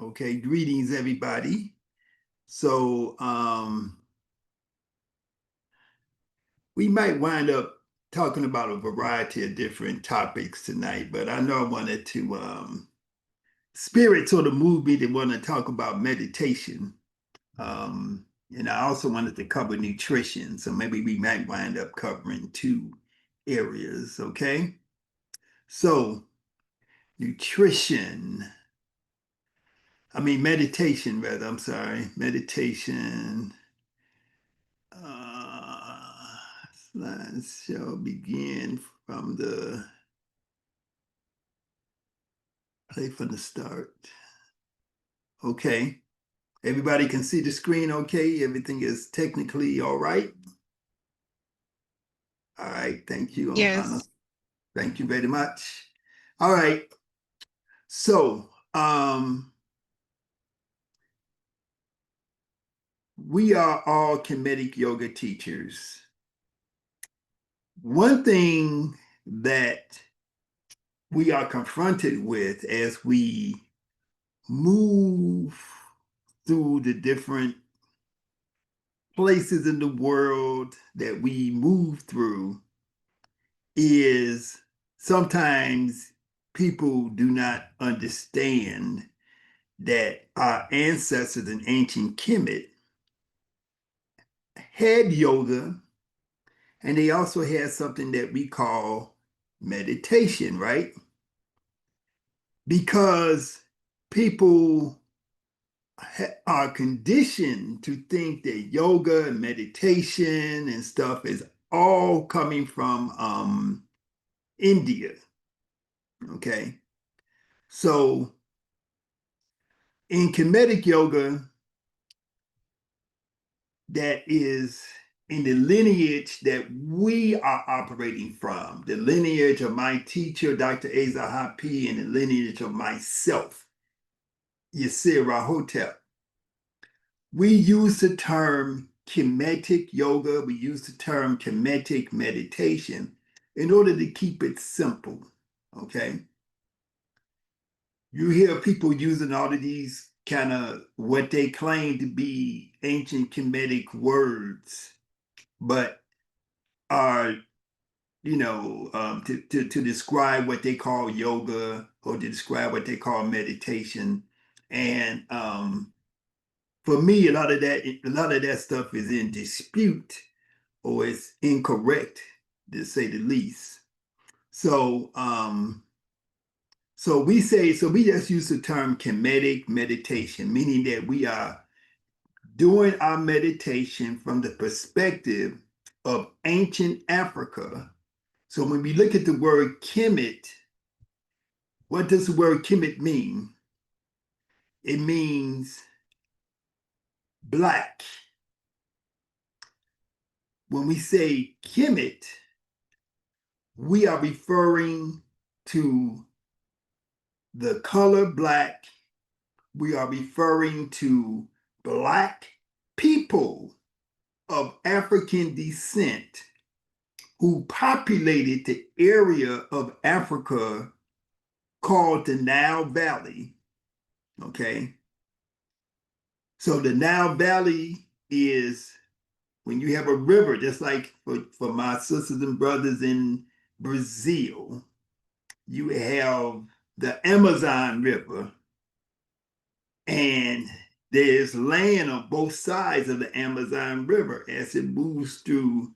Okay, greetings everybody. So we might wind up talking about a variety of different topics tonight, but I know I wanted to spirit sort of moved me to want to talk about meditation. And I also wanted to cover nutrition. So maybe we might wind up covering two areas, okay? So nutrition. Meditation rather, I'm sorry. Meditation. Uh, Slides shall begin from the play from the start. Okay. Everybody can see the screen okay? Everything is technically all right? All right. Thank you, Anna. Yes. Thank you very much. All right. So, we are all Kemetic yoga teachers. One thing that we are confronted with as we move through the different places in the world that we move through is sometimes people do not understand that our ancestors in ancient Kemet had yoga, and they also had something that we call meditation, right? Because people are conditioned to think that yoga and meditation and stuff is all coming from India. Okay. So in Kemetic yoga, that is in the lineage that we are operating from, the lineage of my teacher, Dr. Hapi, and the lineage of myself, Yasir Rahotep. We use the term Kemetic yoga, we use the term Kemetic meditation in order to keep it simple, okay? You hear people using all of these kind of what they claim to be ancient Kemetic words, but are, to describe what they call yoga or to describe what they call meditation. And for me, a lot of that stuff is in dispute or it's incorrect, to say the least. So we just use the term Kemetic meditation, meaning that we are doing our meditation from the perspective of ancient Africa. So when we look at the word Kemet, what does the word Kemet mean? It means black. When we say Kemet, we are referring to the color black. We are referring to black people of African descent who populated the area of Africa called the Nile Valley. Okay. So the Nile Valley is when you have a river, just like for my sisters and brothers in Brazil, you have the Amazon River, and there's land on both sides of the Amazon River as it moves through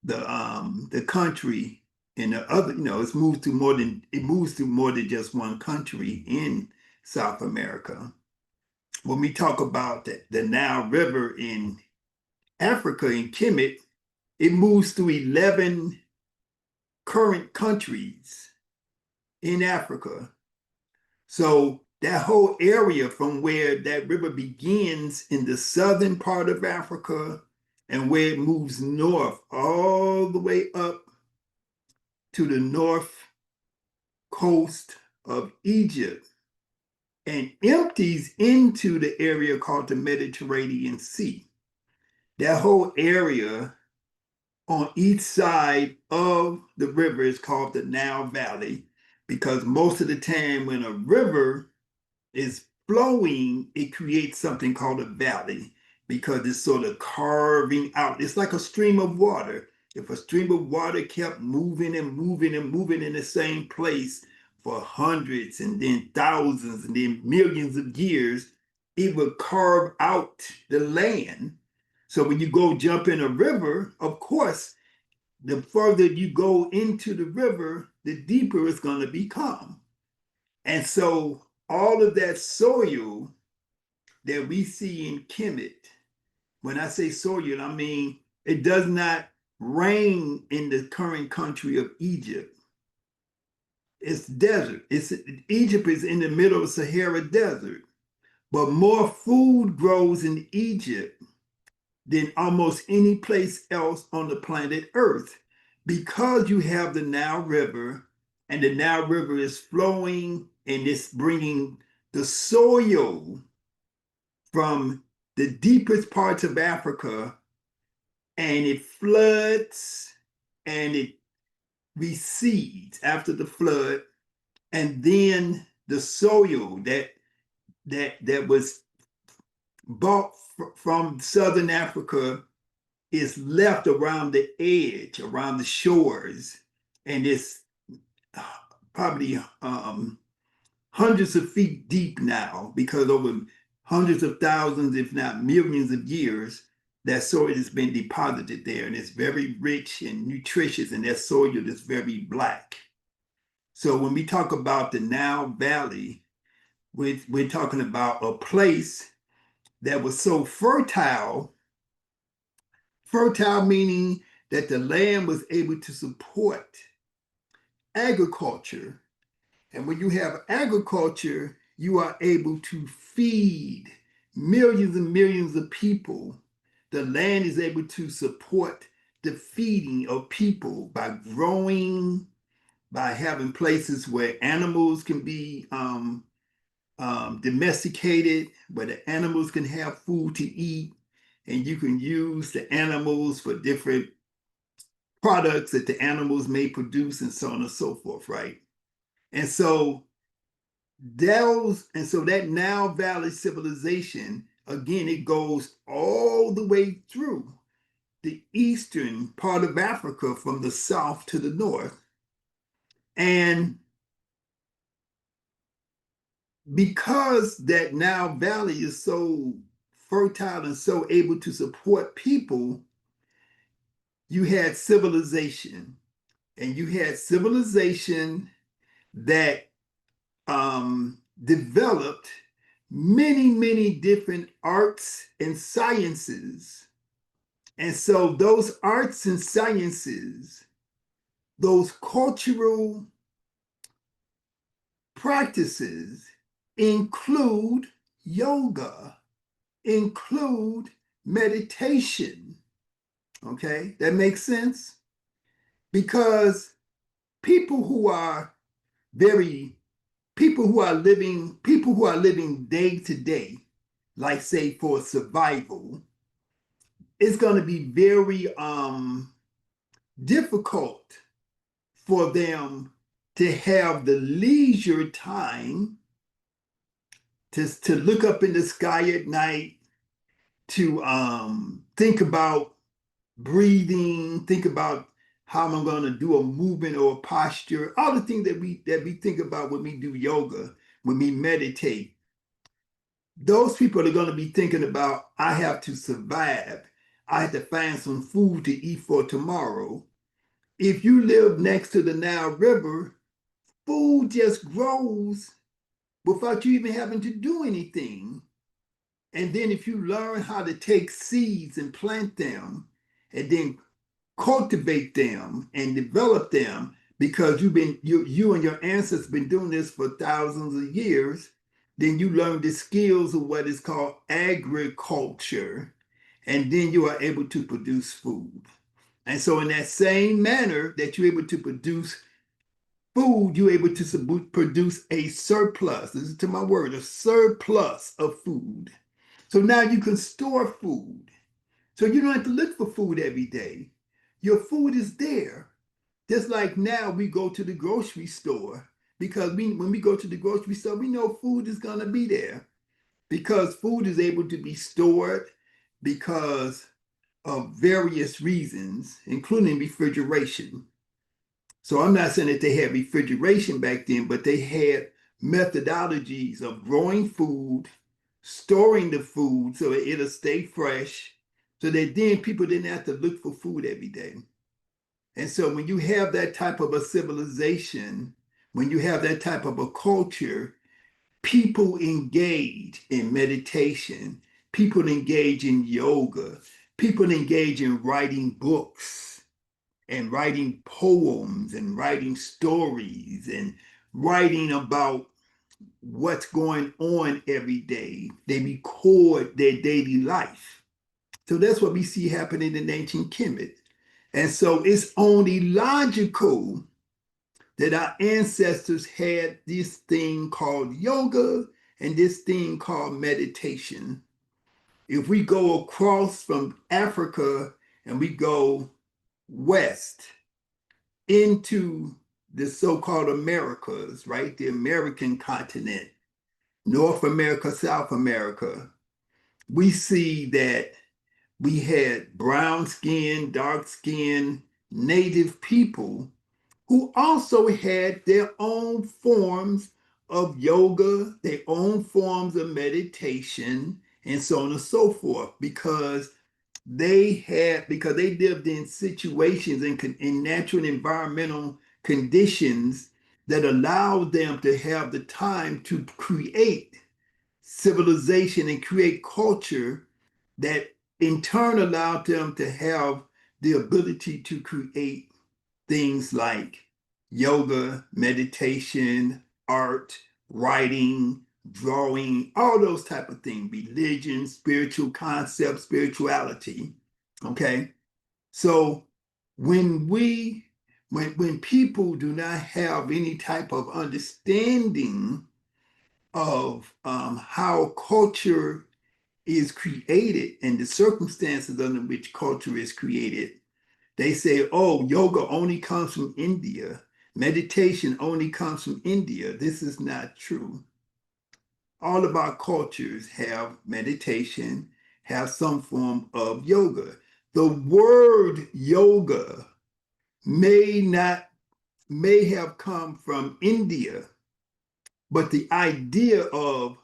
the country. And the other, it moves through more than just one country in South America. When we talk about the Nile River in Africa, in Kemet, it moves through 11 current countries in Africa. So that whole area from where that river begins in the southern part of Africa and where it moves north all the way up to the north coast of Egypt and empties into the area called the Mediterranean Sea. That whole area on each side of the river is called the Nile Valley because most of the time when a river is flowing, it creates something called a valley because it's sort of carving out. It's like a stream of water. If a stream of water kept moving and moving and moving in the same place for hundreds and then thousands and then millions of years, it would carve out the land. So when you go jump in a river, of course, the further you go into the river, the deeper it's going to become. And so all of that soil that we see in Kemet, when I say soil, I mean it does not rain in the current country of Egypt. It's desert. Egypt is in the middle of Sahara Desert, but more food grows in Egypt than almost any place else on the planet Earth because you have the Nile River, and the Nile River is flowing and it's bringing the soil from the deepest parts of Africa, and it floods and it recedes after the flood, and then the soil that was bought from southern Africa is left around the edge, around the shores, and it's probably hundreds of feet deep now because over hundreds of thousands, if not millions of years, that soil has been deposited there, and it's very rich and nutritious, and that soil is very black. So when we talk about the Nile Valley, we're talking about a place that was so fertile meaning that the land was able to support agriculture. And when you have agriculture, you are able to feed millions and millions of people. The land is able to support the feeding of people by growing, by having places where animals can be domesticated, where the animals can have food to eat, and you can use the animals for different products that the animals may produce, and so on and so forth, right? And so that Nile Valley civilization, again, it goes all the way through the eastern part of Africa from the south to the north. And because that Nile Valley is so fertile and so able to support people, you had civilization. And you had civilization that developed many, many different arts and sciences. And so those arts and sciences, those cultural practices include yoga, include meditation. Okay, that makes sense? Because people who are living day to day, like say for survival, it's going to be very difficult for them to have the leisure time to look up in the sky at night, to think about breathing, think about how am I going to do a movement or a posture, all the things that we think about when we do yoga, when we meditate. Those people are going to be thinking about, I have to survive. I have to find some food to eat for tomorrow. If you live next to the Nile River, food just grows without you even having to do anything. And then if you learn how to take seeds and plant them and then cultivate them and develop them, because you and your ancestors been doing this for thousands of years, then you learn the skills of what is called agriculture, and then you are able to produce food. And so in that same manner that you're able to produce food, you're able to produce a surplus. Listen to my word, a surplus of food. So now you can store food. So you don't have to look for food every day. Your food is there. Just like now we go to the grocery store, because when we go to the grocery store, we know food is going to be there. because food is able to be stored because of various reasons, including refrigeration. So I'm not saying that they had refrigeration back then, but they had methodologies of growing food, storing the food so that it'll stay fresh, so that then people didn't have to look for food every day. And so when you have that type of a civilization, when you have that type of a culture, people engage in meditation, people engage in yoga, people engage in writing books and writing poems and writing stories and writing about what's going on every day. They record their daily life. So that's what we see happening in ancient Kemet. And so it's only logical that our ancestors had this thing called yoga and this thing called meditation. If we go across from Africa and we go west into the so-called Americas, right? The American continent, North America, South America, we see that we had brown skin, dark skin, native people who also had their own forms of yoga, their own forms of meditation, and so on and so forth, because they lived in situations in natural and environmental conditions that allowed them to have the time to create civilization and create culture that in turn allowed them to have the ability to create things like yoga, meditation, art, writing, drawing, all those type of things, religion, spiritual concepts, spirituality. Okay. So when people do not have any type of understanding of how culture is created and the circumstances under which culture is created, they say, oh, yoga only comes from India. Meditation only comes from India. This is not true. All of our cultures have meditation, have some form of yoga. The word yoga may have come from India, but the idea of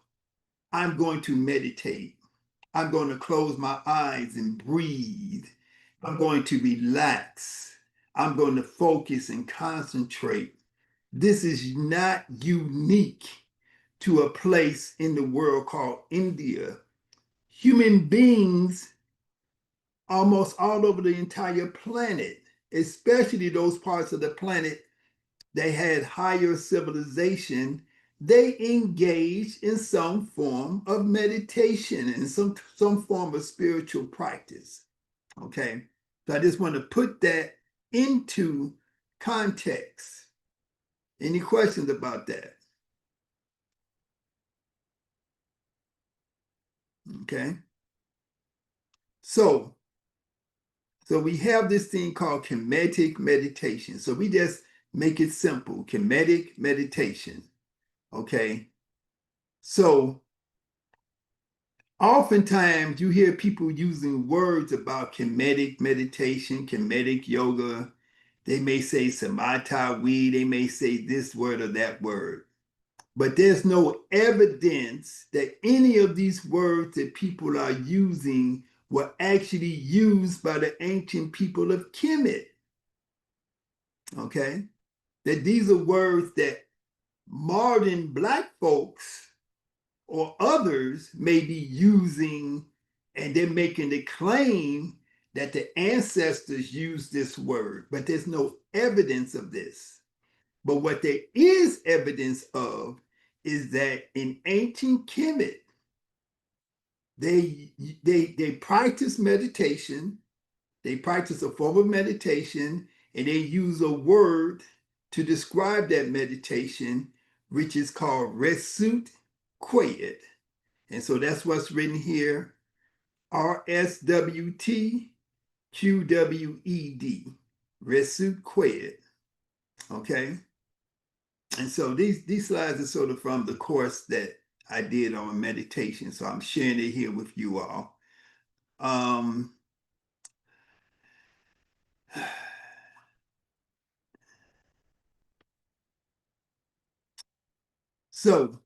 I'm going to meditate, I'm going to close my eyes and breathe, I'm going to relax, I'm going to focus and concentrate. This is not unique to a place in the world called India. Human beings almost all over the entire planet, especially those parts of the planet that had higher civilization, they engaged in some form of meditation and some form of spiritual practice. Okay. So I just want to put that into context. Any questions about that? Okay. So we have this thing called Kemetic meditation. So we just make it simple, Kemetic meditation. Okay. So oftentimes you hear people using words about Kemetic meditation, Kemetic yoga. They may say samatha, they may say this word or that word. But there's no evidence that any of these words that people are using were actually used by the ancient people of Kemet. Okay? That these are words that modern Black folks or others may be using, and they're making the claim that the ancestors used this word, but there's no evidence of this. But what there is evidence of is that in ancient Kemet, they practice meditation, they practice a form of meditation, and they use a word to describe that meditation, which is called Resut Kwayet. And so that's what's written here, RSWT QWED, Resut Kwayet. Okay. And so these slides are sort of from the course that I did on meditation. So I'm sharing it here with you all. Um, so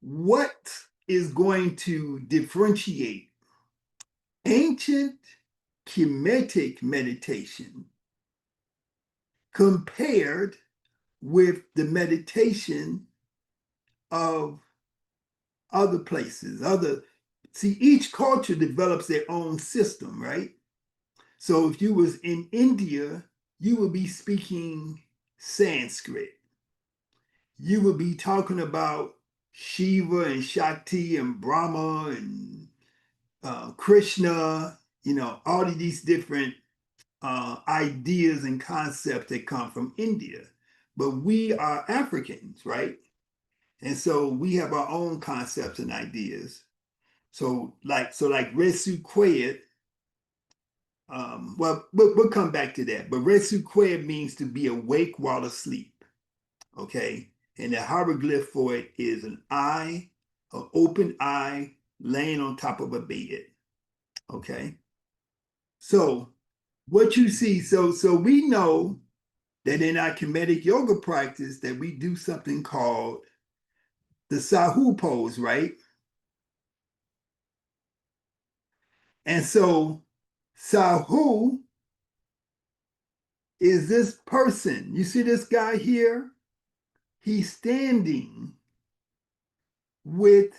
what is going to differentiate ancient Kemetic meditation compared with the meditation of other places, see, each culture develops their own system, right? So if you was in India, you would be speaking Sanskrit. You would be talking about Shiva and Shakti and Brahma and Krishna, all of these different ideas and concepts that come from India. But we are Africans, right? And so we have our own concepts and ideas. So like Resu Kwed, well, we'll come back to that. But Resu Kwed means to be awake while asleep. Okay. And the hieroglyph for it is an open eye, laying on top of a bed. Okay. So what you see, so we know that in our Kemetic yoga practice that we do something called the Sahu pose, right? And so Sahu is this person. You see this guy here? He's standing with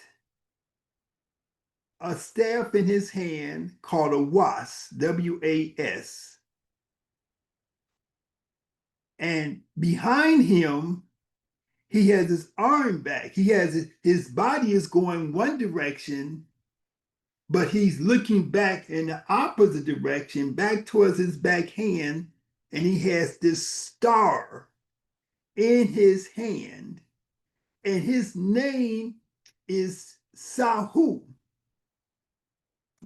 a staff in his hand called a was, W-A-S. And behind him, he has his arm back. He has his body is going one direction, but he's looking back in the opposite direction, back towards his back hand, and he has this star in his hand, and his name is Sahu.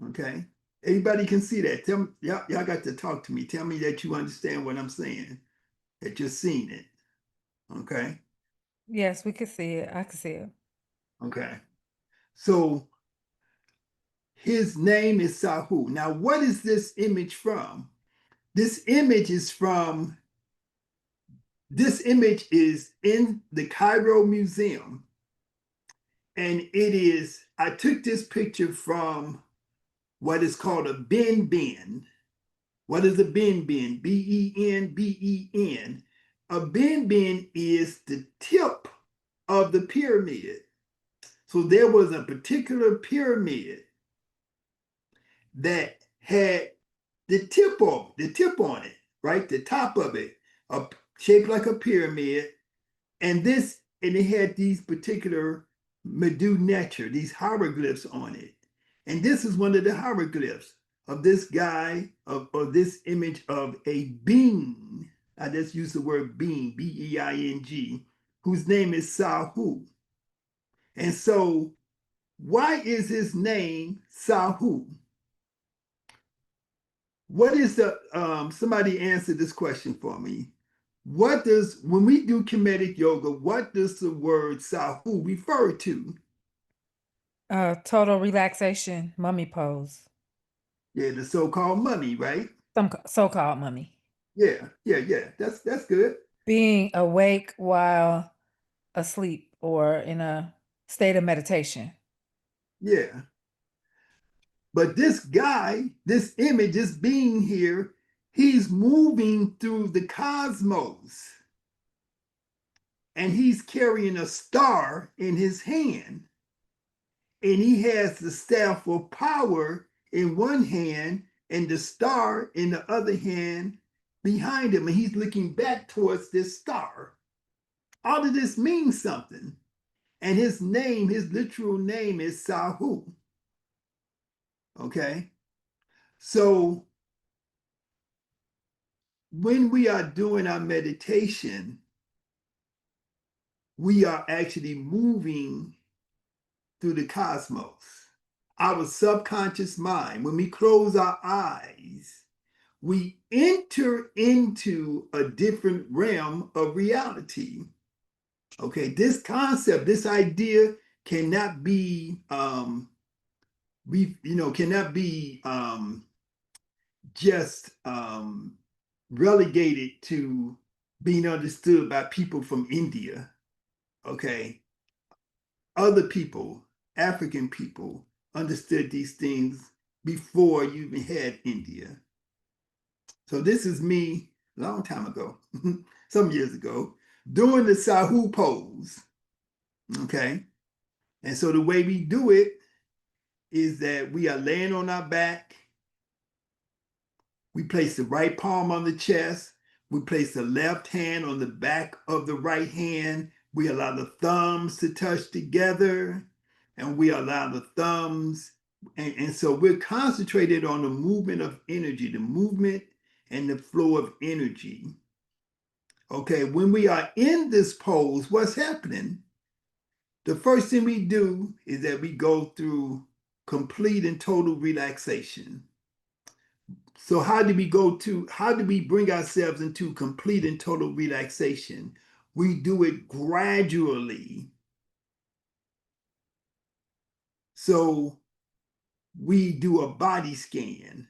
Okay. Everybody can see that. Tell me, y'all got to talk to me. Tell me that you understand what I'm saying, that you're seeing it. Okay. Yes, we could see it. I could see it. Okay. So his name is Sahu. Now, what is this image from? This image is in the Cairo Museum. And I took this picture from what is called a ben. What is a ben? Ben. A ben is the tip of the pyramid. So there was a particular pyramid that had the tip on it, right? The top of it, shaped like a pyramid. And it had these particular Medu Necher, these hieroglyphs on it. And this is one of the hieroglyphs of this guy, or this image of a being. I just use the word being, B-E-I-N-G, whose name is Sahu. And so, why is his name Sahu? What is somebody answer this question for me? When we do Kemetic yoga, what does the word Sahu refer to? Total relaxation, mummy pose. Yeah, the so-called mummy, right? Some so-called mummy. Yeah. That's good. Being awake while asleep or in a state of meditation. Yeah. But this guy, this image, this being here, he's moving through the cosmos. And he's carrying a star in his hand. And he has the staff of power in one hand and the star in the other hand behind him. And he's looking back towards this star. All of this means something. And his literal name is Sahu. Okay. So when we are doing our meditation, we are actually moving through the cosmos. Our subconscious mind, when we close our eyes, we enter into a different realm of reality. Okay, this concept, this idea cannot be cannot be just relegated to being understood by people from India. Okay, other people, African people, understood these things before you even had India. So this is me a long time ago, some years ago, doing the Sahu pose. Okay, and so the way we do it is that we are laying on our back. We place the right palm on the chest. We place the left hand on the back of the right hand. We allow the thumbs to touch together, and we allow the thumbs. And so we're concentrated on the movement of energy, the movement and the flow of energy. Okay, when we are in this pose, what's happening? The first thing we do is that we go through complete and total relaxation. So how do we bring ourselves into complete and total relaxation? We do it gradually. So we do a body scan.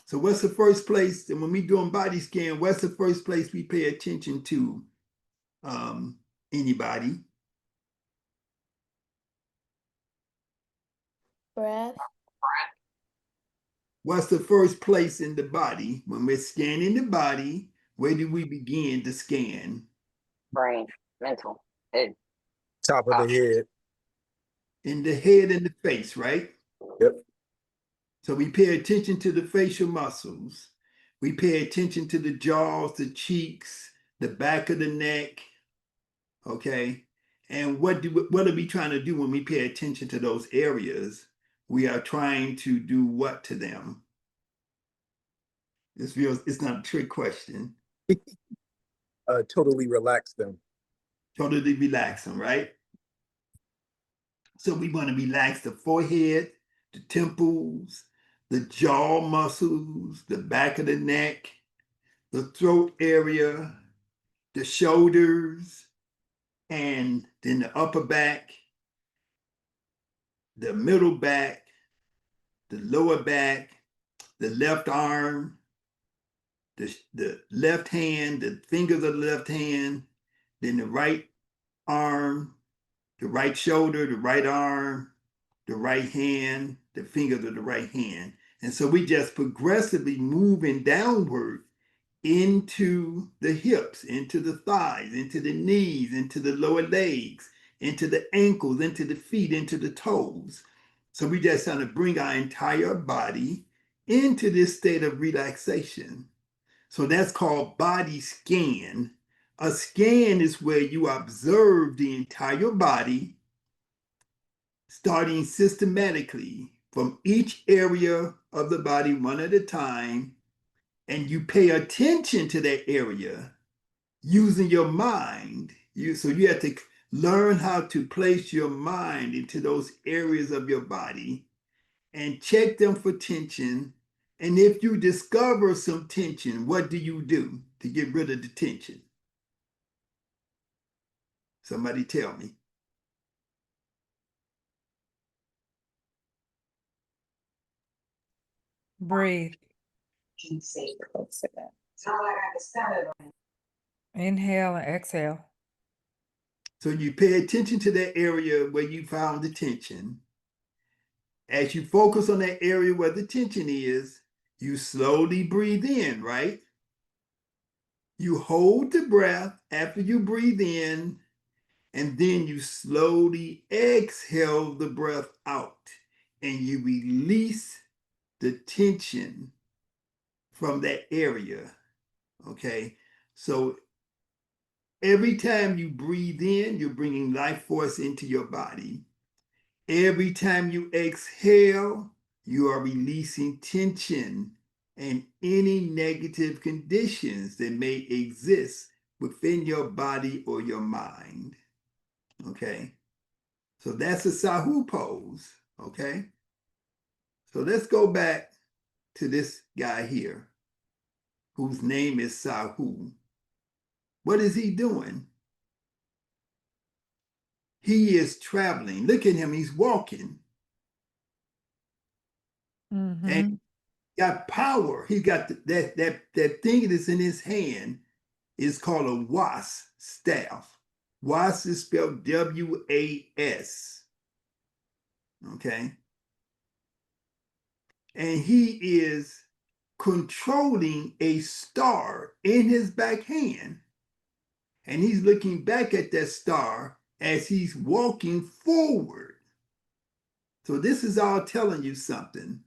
So what's the first place? And when we do a body scan, what's the first place we pay attention to? Anybody? Breath. What's the first place in the body? When we're scanning the body, where do we begin to scan? Brain, mental, head. Top of the head. In the head and the face, right? Yep. So we pay attention to the facial muscles. We pay attention to the jaws, the cheeks, the back of the neck. Okay. And what are we trying to do when we pay attention to those areas? We are trying to do what to them? It's not a trick question. Totally relax them. Totally relax them, right? So we want to relax the forehead, the temples, the jaw muscles, the back of the neck, the throat area, the shoulders, and then the upper back, the middle back, the lower back, the left arm, the left hand, the fingers of the left hand, then the right arm, the right shoulder, the right arm, the right hand, the fingers of the right hand. And so we just progressively moving downward into the hips, into the thighs, into the knees, into the lower legs, into the ankles, into the feet, into the toes. So we just trying to bring our entire body into this state of relaxation. So that's called body scan. A scan is where you observe the entire body, starting systematically from each area of the body one at a time, and you pay attention to that area using your mind. So you have to learn how to place your mind into those areas of your body and check them for tension. And if you discover some tension, what do you do to get rid of the tension? Somebody tell me. Breathe. Inhale and exhale. So you pay attention to that area where you found the tension. As you focus on that area where the tension is, you slowly breathe in, right? You hold the breath after you breathe in, and then you slowly exhale the breath out, and you release the tension from that area, okay? So every time you breathe in, you're bringing life force into your body. Every time you exhale, you are releasing tension and any negative conditions that may exist within your body or your mind. Okay? So that's a Sahu pose. Okay? So let's go back to this guy here, whose name is Sahu. What is he doing? he is traveling. Look at him, he's walking. And got power. He got that thing that's in his hand is called a was staff. Was is spelled W-A-S. Okay. And he is controlling a star in his back hand. And he's looking back at that star as he's walking forward. So this is all telling you something.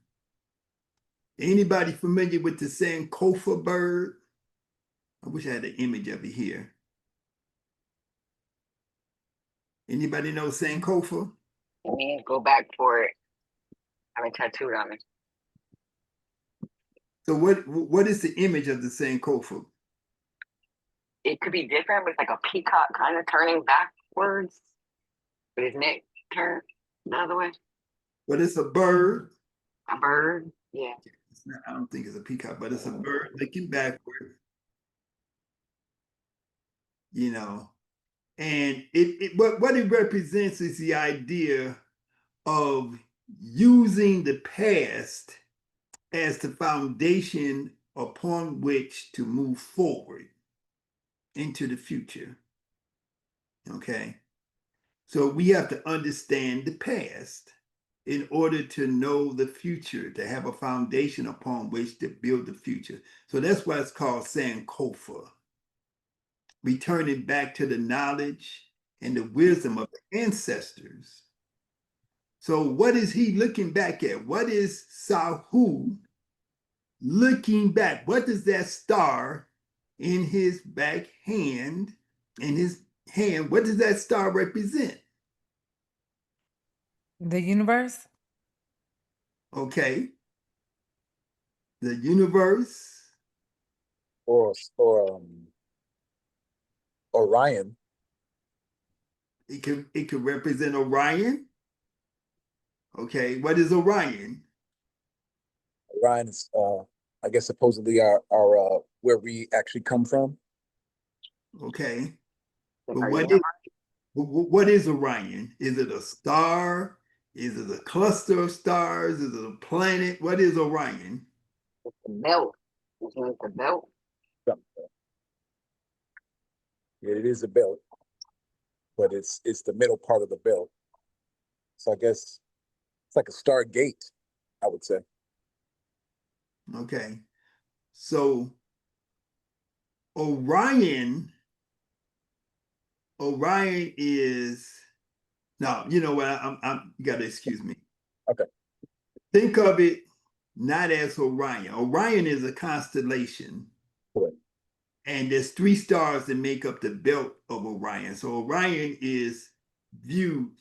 Anybody familiar with the Sankofa bird? I wish I had an image of it here. Anybody know Sankofa? Let me go back for it. I have it tattooed on me. So what is the image of the Sankofa? It could be different, but it's like a peacock kind of turning backwards with his neck turned the other way. But it's a bird. A bird, yeah. It's not, I don't think it's a peacock, but it's a bird looking backward. You know, and what it represents is the idea of using the past as the foundation upon which to move forward into the future. Okay. So we have to understand the past in order to know the future, to have a foundation upon which to build the future. So that's why it's called Sankofa. Returning back to the knowledge and the wisdom of the ancestors. So what is he looking back at? What is Sahu looking back? What does that star in his back hand, in his hand, what does that star represent? The universe? Okay. The universe. Or Orion. It could represent Orion. Okay, what is Orion? Orion is, I guess, supposedly our where we actually come from. Okay, but Are what is Orion? Is it a star? Is it a cluster of stars? Is it a planet? What is Orion? It's the belt. Isn't it the belt? Yeah, it is a belt, but it's the middle part of the belt. So I guess it's like a star gate, I would say. Okay, so Orion is, now, you know what, you gotta excuse me. Okay. Think of it not as Orion. Orion is a constellation. Correct. And there's 3 stars that make up the belt of Orion. So Orion is viewed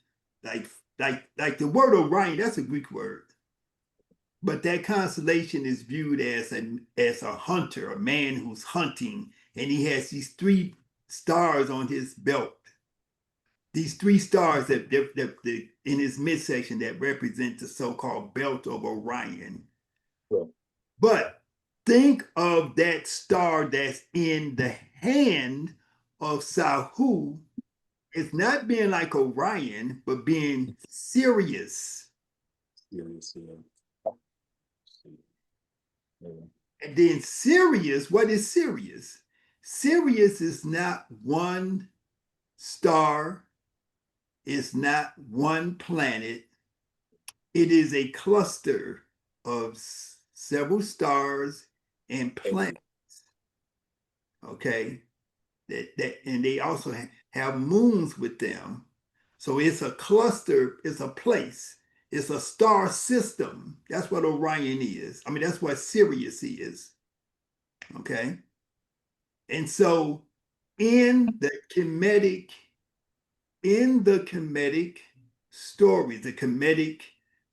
like the word Orion, that's a Greek word. But that constellation is viewed as a hunter, a man who's hunting, and he has these 3 stars on his belt. These 3 stars that in his midsection that represent the so-called belt of Orion. Sure. But think of that star that's in the hand of Sahu. It's not being like Orion, but being Sirius. Sirius, yeah. Yeah. And then Sirius, what is Sirius? Sirius is not one star, it's not one planet. It is a cluster of several stars and planets. Okay, and they also have moons with them. So it's a cluster, it's a place, it's a star system. That's what Orion is. I mean, that's what Sirius is. Okay. And so in the Kemetic stories, the Kemetic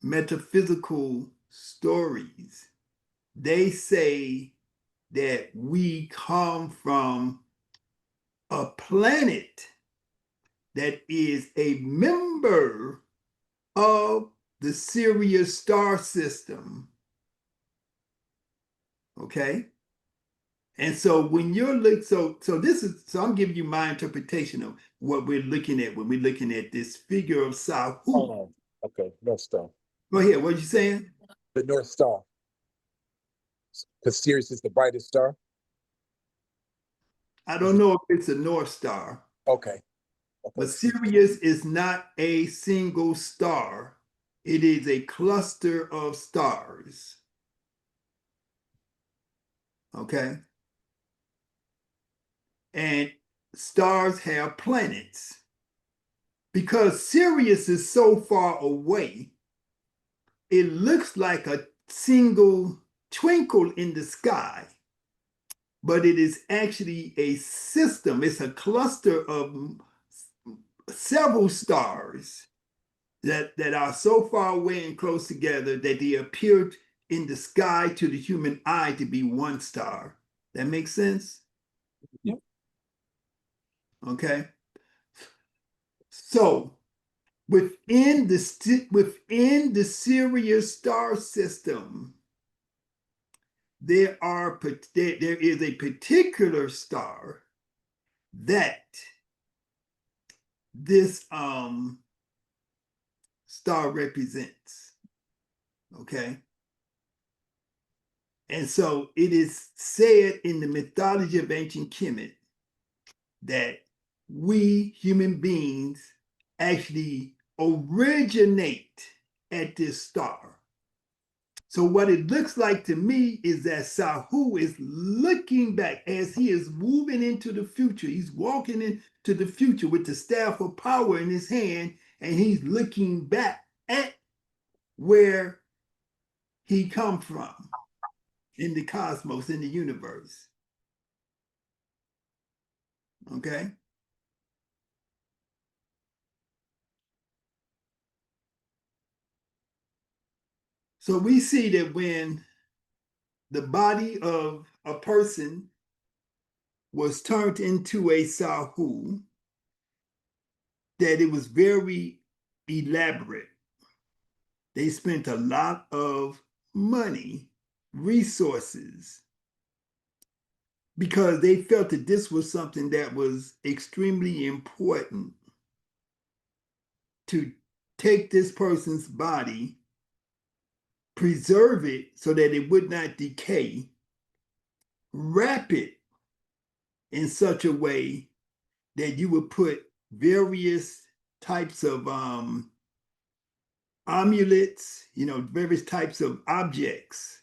metaphysical stories, they say that we come from a planet that is a member of the Sirius star system. Okay? And so when you're so I'm giving you my interpretation of what we're looking at when we're looking at this figure of Sahu. Oh, okay, North Star. Go ahead, what you saying? The North Star. Because Sirius is the brightest star. I don't know if it's a North Star, Okay. but Sirius is not a single star. It is a cluster of stars. Okay. And stars have planets. Because Sirius is so far away, it looks like a single twinkle in the sky, but it is actually a system. It's a cluster of several stars that are so far away and close together that they appear in the sky to the human eye to be one star. That makes sense? Yep. Okay. So within the Sirius star system, there is a particular star that this star represents. Okay. And so it is said in the mythology of ancient Kemet that we human beings actually originate at this star. So what it looks like to me is that Sahu is looking back as he is moving into the future. He's walking into the future with the staff of power in his hand, and he's looking back at where he come from in the cosmos, in the universe. Okay? So we see that when the body of a person was turned into a Sahu, that it was very elaborate. They spent a lot of money, resources, because they felt that this was something that was extremely important to take this person's body, preserve it so that it would not decay, wrap it in such a way that you would put various types of amulets, various types of objects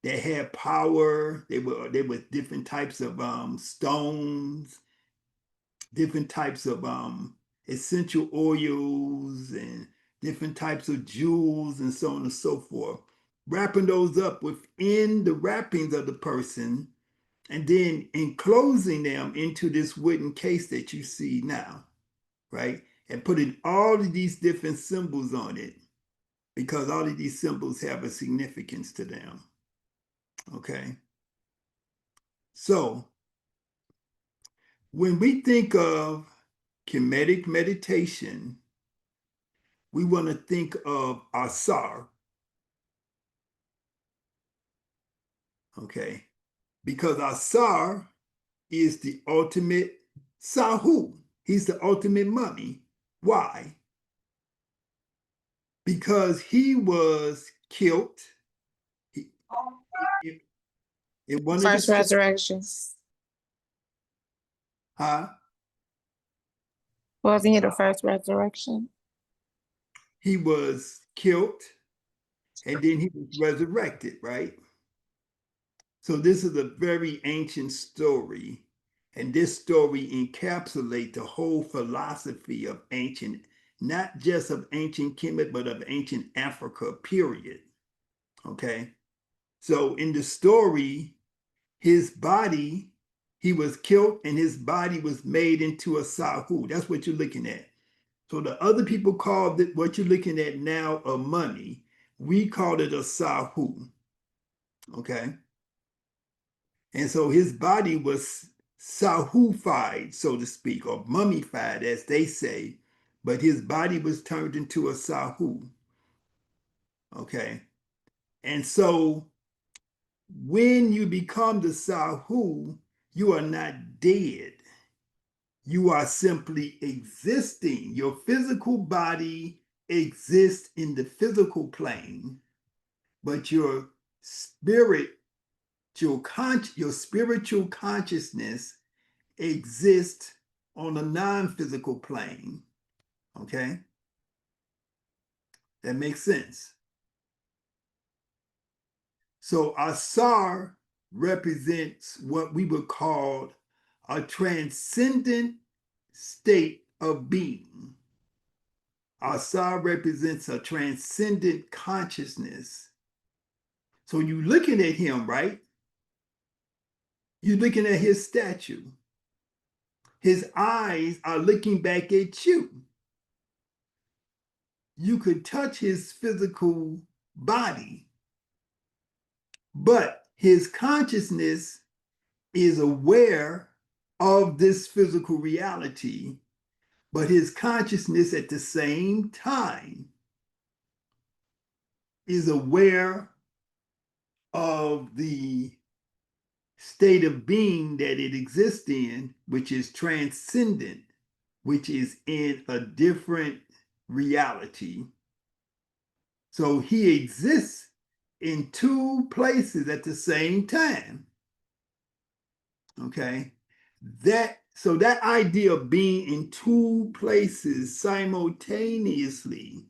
that had power. They were different types of stones, different types of essential oils, and different types of jewels, and so on and so forth. Wrapping those up within the wrappings of the person, and then enclosing them into this wooden case that you see now, right? And putting all of these different symbols on it, because all of these symbols have a significance to them. Okay. So when we think of Kemetic meditation, we want to think of Asar. Okay. Because Asar is the ultimate Sahu. He's the ultimate mummy. Why? Because he was killed in one of First the resurrections. huh? Wasn't he the first resurrection? He was killed and then he was resurrected, right? So this is a very ancient story, and this story encapsulates the whole philosophy of ancient, not just of ancient Kemet, but of ancient Africa, period. Okay. So in the story, his body, he was killed and his body was made into a Sahu. That's what you're looking at. So the other people called it, what you're looking at now, a mummy. We called it a Sahu. Okay. And so his body was Sahufied, so to speak, or mummified, as they say, but his body was turned into a Sahu. Okay. And so when you become the Sahu, you are not dead. You are simply existing. Your physical body exists in the physical plane, but your spiritual consciousness exists on a non-physical plane. Okay? That makes sense. So Asar represents what we would call a transcendent state of being. Asar represents a transcendent consciousness. So you're looking at him, right? You're looking at his statue. His eyes are looking back at you. You could touch his physical body, but his consciousness is aware of this physical reality, but his consciousness at the same time is aware of the state of being that it exists in, which is transcendent, which is in a different reality. So he exists in two places at the same time. Okay, so that idea of being in two places simultaneously,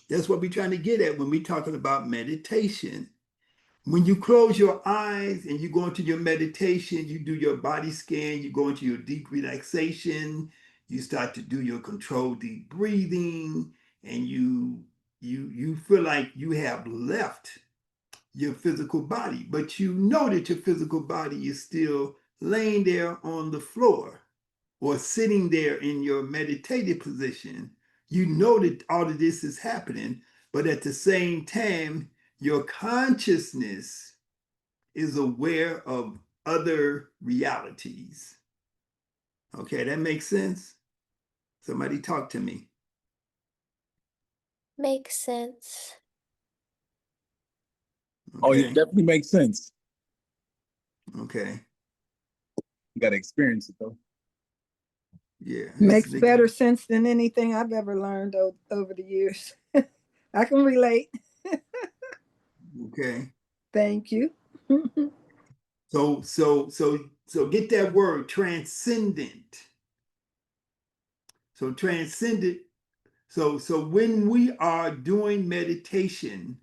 that's what we're trying to get at when we're talking about meditation. When you close your eyes and you go into your meditation, you do your body scan, you go into your deep relaxation, you start to do your controlled deep breathing, and you feel like you have left your physical body, but you know that your physical body is still laying there on the floor or sitting there in your meditative position. You know that all of this is happening, but at the same time, your consciousness is aware of other realities. Okay, that makes sense? Somebody talk to me. Makes sense. Oh, yeah, Okay, definitely makes sense. okay, You got to experience it though. yeah. Makes better sense than anything I've ever learned over the years. I can relate. Okay. Thank you. So get that word, transcendent. So transcendent. So when we are doing meditation,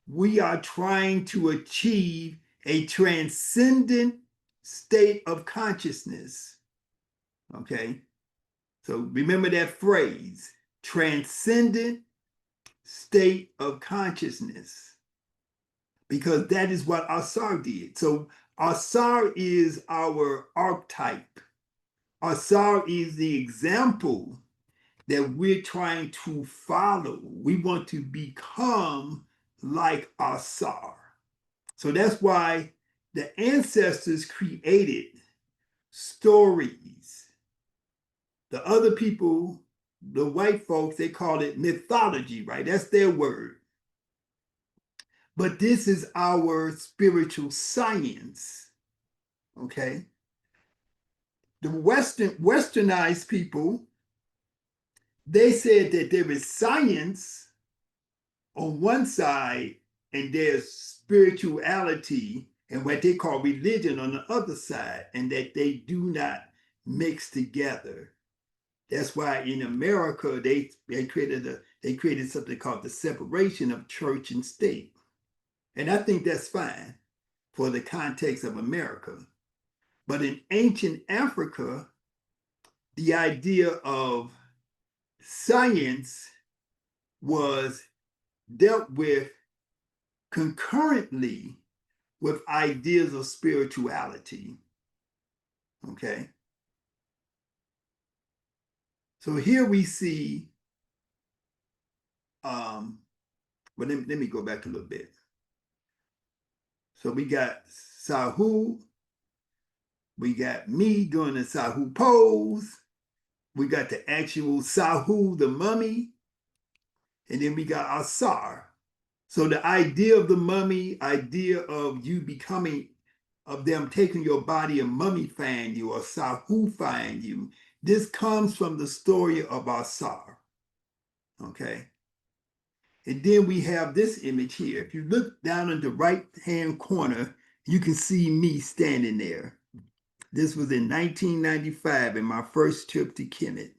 we are trying to achieve a transcendent state of consciousness. Okay. So remember that phrase, transcendent state of consciousness, because that is what Asar did. So Asar is our archetype. Asar is the example that we're trying to follow. We want to become like Asar. So that's why the ancestors created stories. The other people, the white folks, they call it mythology, right? That's their word. But this is our spiritual science, okay? The westernized people, they said that there is science on one side and there's spirituality and what they call religion on the other side, and that they do not mix together. That's why in America they created something called the separation of church and state. And I think that's fine for the context of America. But in ancient Africa, the idea of science was dealt with concurrently with ideas of spirituality. Okay. So here we see, well, let me go back a little bit. So we got Sahu, we got me doing the Sahu pose, we got the actual Sahu, the mummy, and then we got Asar. So the idea of the mummy, idea of you becoming, of them taking your body and mummifying you or sahufying you, this comes from the story of Asar. Okay. And then we have this image here. If you look down in the right-hand corner, you can see me standing there. This was in 1995 in my first trip to Kemet.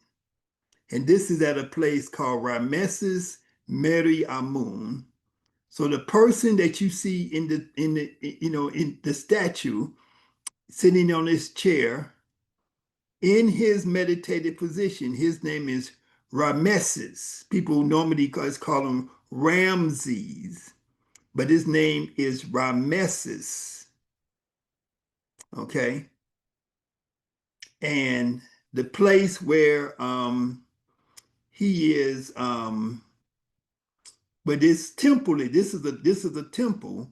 And this is at a place called Rameses Meri Amun. So the person that you see in the statue sitting on this chair in his meditative position, his name is Rameses. People normally call him Ramses, but his name is Rameses. Okay. And the place where he is, but this temple, this is a temple,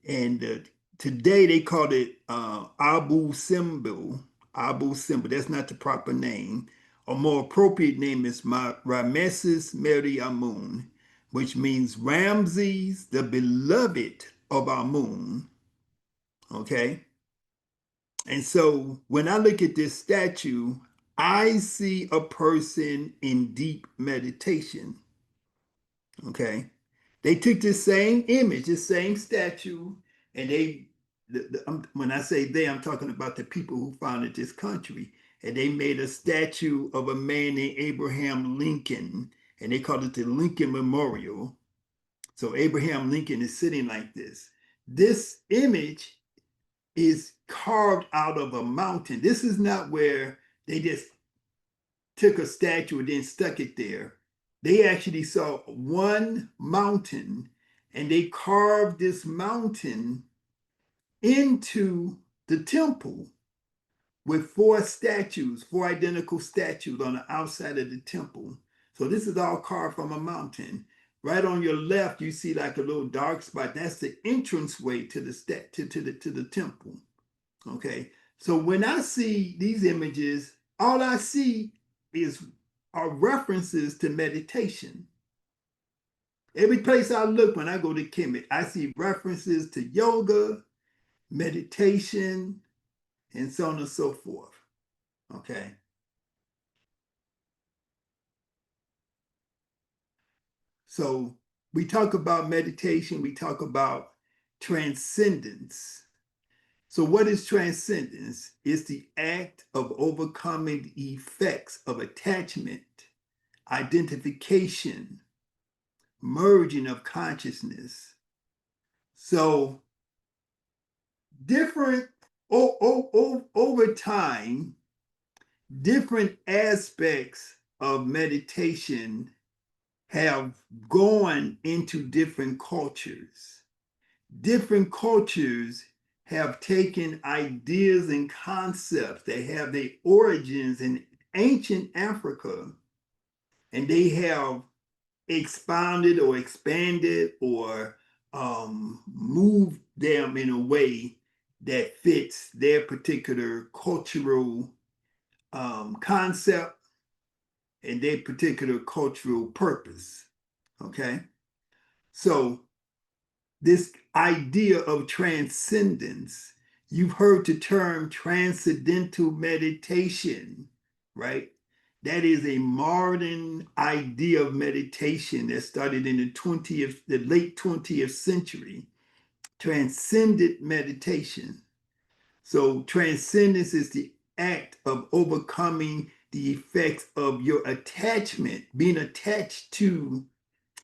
and today they call it Abu Simbel. Abu Simbel. That's not the proper name. A more appropriate name is Rameses Meri Amun, which means Ramses, the beloved of Amun. Okay. And so when I look at this statue, I see a person in deep meditation. Okay. They took this same image, this same statue, and when I say they, I'm talking about the people who founded this country. And they made a statue of a man named Abraham Lincoln, and they called it the Lincoln Memorial. So Abraham Lincoln is sitting like this. This image is carved out of a mountain. This is not where they just took a statue and then stuck it there. They actually saw one mountain and they carved this mountain into the temple with four identical statues on the outside of the temple. So this is all carved from a mountain. Right on your left, you see like a little dark spot. That's the entranceway to the temple. Okay. So when I see these images, all I see are references to meditation. Every place I look when I go to Kemet, I see references to yoga, meditation, and so on and so forth. Okay. So we talk about meditation, we talk about transcendence. So what is transcendence? It's the act of overcoming the effects of attachment, identification, merging of consciousness. So different over time, different aspects of meditation have gone into different cultures. Different cultures have taken ideas and concepts that have their origins in ancient Africa, and they have expounded or expanded or moved them in a way that fits their particular cultural concept and their particular cultural purpose. Okay. So this idea of transcendence, you've heard the term transcendental meditation, right? That is a modern idea of meditation that started in the late 20th century. Transcendent meditation. So transcendence is the act of overcoming the effects of your attachment, being attached to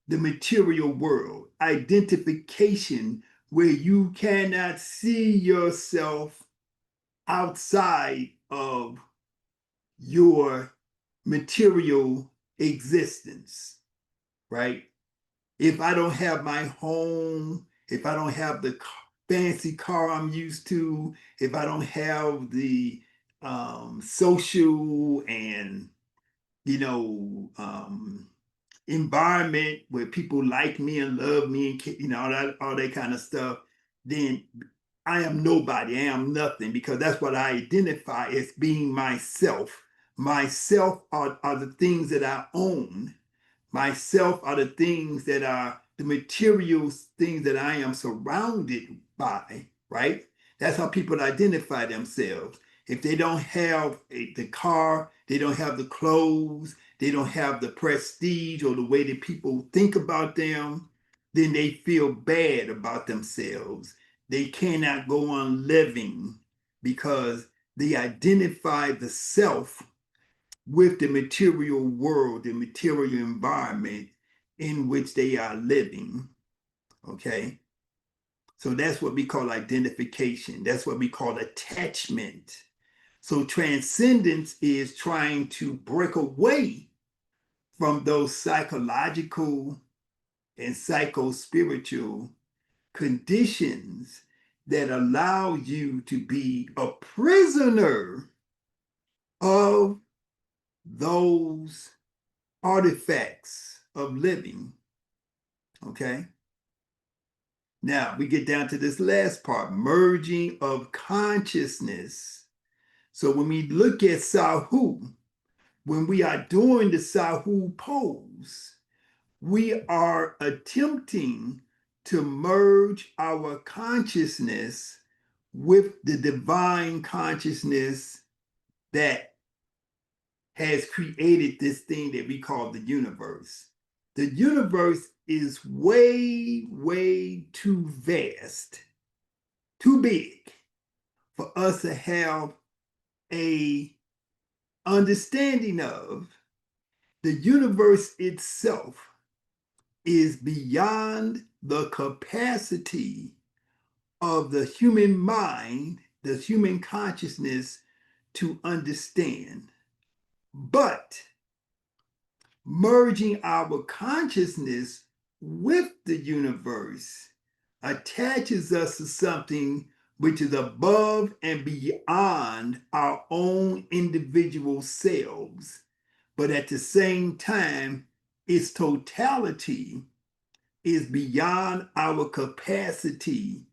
the material world, identification where you cannot see yourself outside of your material existence, right? If I don't have my home, if I don't have the fancy car I'm used to, if I don't have the social and, environment where people like me and love me and all that kind of stuff, then I am nobody. I am nothing, because that's what I identify as being myself. Myself are the things that I own. Myself are the things that are the material things that I am surrounded by, right? That's how people identify themselves. If they don't have the car, they don't have the clothes, they don't have the prestige or the way that people think about them, then they feel bad about themselves. They cannot go on living because they identify the self with the material world, the material environment in which they are living. Okay. So that's what we call identification. That's what we call attachment. So transcendence is trying to break away from those psychological and psycho-spiritual conditions that allow you to be a prisoner of those artifacts of living. Okay. Now we get down to this last part, merging of consciousness. So when we look at Sahu, when we are doing the Sahu pose, we are attempting to merge our consciousness with the divine consciousness that has created this thing that we call the universe. The universe is way, way too vast, too big for us to have a understanding of. The universe itself is beyond the capacity of the human mind, the human consciousness to understand. But merging our consciousness with the universe attaches us to something which is above and beyond our own individual selves. But at the same time, its totality is beyond our capacity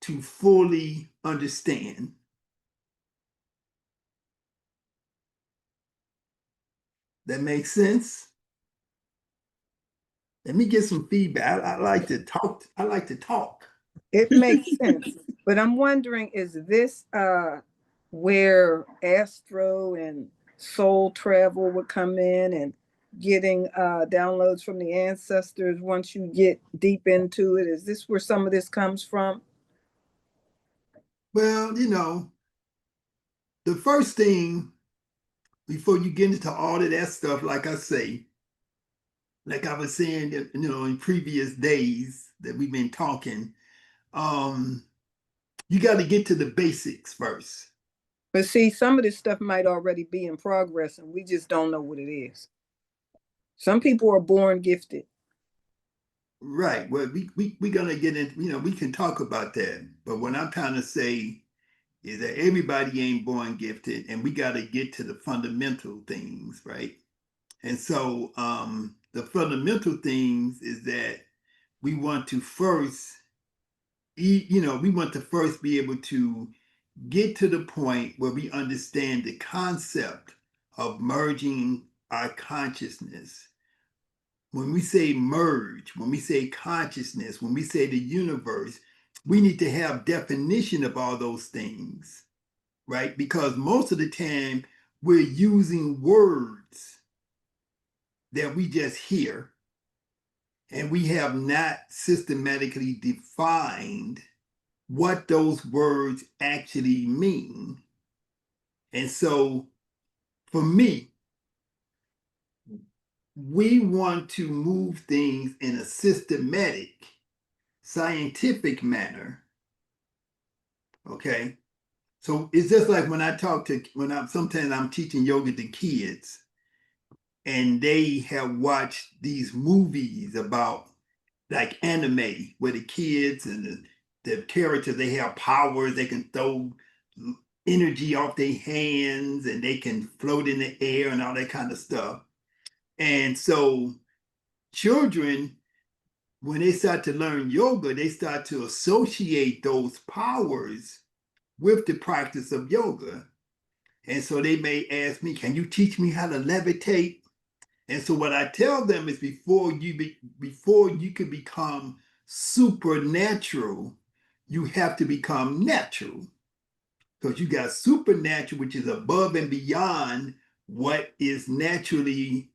to fully understand. That makes sense? Let me get some feedback. I like to talk. I like to talk. It makes sense. But I'm wondering, is this where astro and soul travel would come in and getting downloads from the ancestors once you get deep into it? Is this where some of this comes from? Well, the first thing before you get into all of that stuff, like I say, like I was saying, in previous days that we've been talking, you got to get to the basics first. But see, some of this stuff might already be in progress and we just don't know what it is. Some people are born gifted. Right. Well, we're going to get into, we can talk about that. But what I'm trying to say is that everybody ain't born gifted and we got to get to the fundamental things, right? And so the fundamental things is that we want to first, we want to first be able to get to the point where we understand the concept of merging our consciousness. When we say merge, when we say consciousness, when we say the universe, we need to have definition of all those things, right? Because most of the time we're using words that we just hear and we have not systematically defined what those words actually mean. And so for me, we want to move things in a systematic, scientific manner. Okay. So it's just like when sometimes I'm teaching yoga to kids and they have watched these movies about like anime where the kids and the characters, they have powers, they can throw energy off their hands and they can float in the air and all that kind of stuff. And so children, when they start to learn yoga, they start to associate those powers with the practice of yoga. And so they may ask me, can you teach me how to levitate? And so what I tell them is before you can become supernatural, you have to become natural. Because you got supernatural, which is above and beyond what is naturally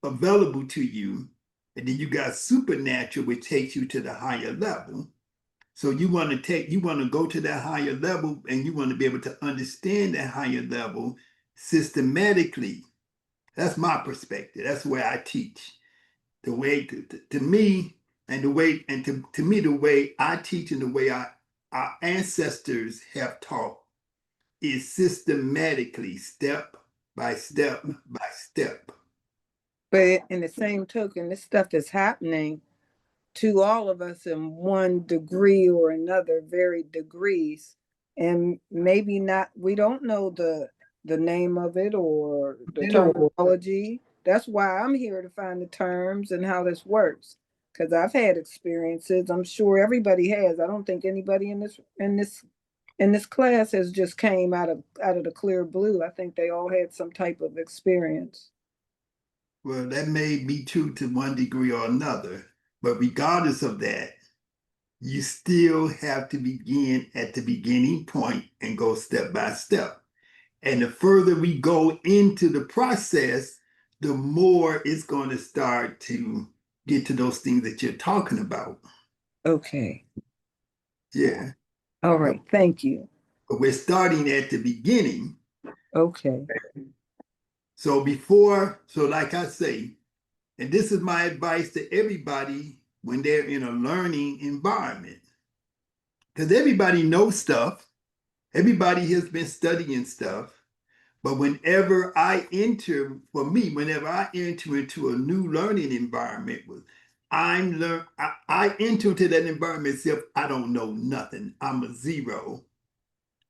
available to you. And then you got supernatural, which takes you to the higher level. So you want to go to that higher level, and you want to be able to understand that higher level systematically. That's my perspective. That's where I teach. The way to me, and the way, and to me, the way I teach and the way our ancestors have taught is systematically, step by step by step. But in the same token, this stuff is happening to all of us in one degree or another, varied degrees. And maybe not, we don't know the name of it or the terminology. That's why I'm here to find the terms and how this works. Because I've had experiences. I'm sure everybody has. I don't think anybody in this class has just came out of the clear blue. I think they all had some type of experience. Well, that may be true to one degree or another, but regardless of that, you still have to begin at the beginning point and go step by step. And the further we go into the process, the more it's going to start to get to those things that you're talking about. Okay. Yeah. All right. Thank you. But we're starting at the beginning. Okay. So like I say, and this is my advice to everybody when they're in a learning environment, because everybody knows stuff. Everybody has been studying stuff. But whenever I enter into a new learning environment, I enter into that environment as if I don't know nothing. I'm a zero.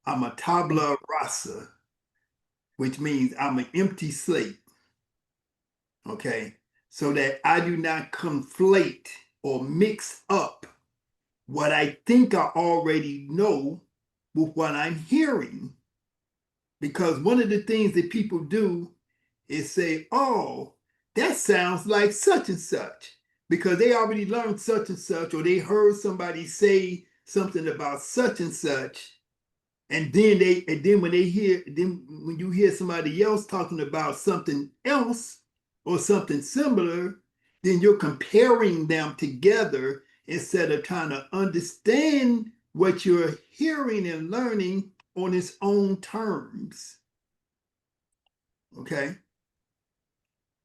I'm a tabula rasa, which means I'm an empty slate. Okay. So that I do not conflate or mix up what I think I already know with what I'm hearing. Because one of the things that people do is say, oh, that sounds like such and such, because they already learned such and such, or they heard somebody say something about such and such. And then when you hear somebody else talking about something else or something similar, then you're comparing them together instead of trying to understand what you're hearing and learning on its own terms. Okay?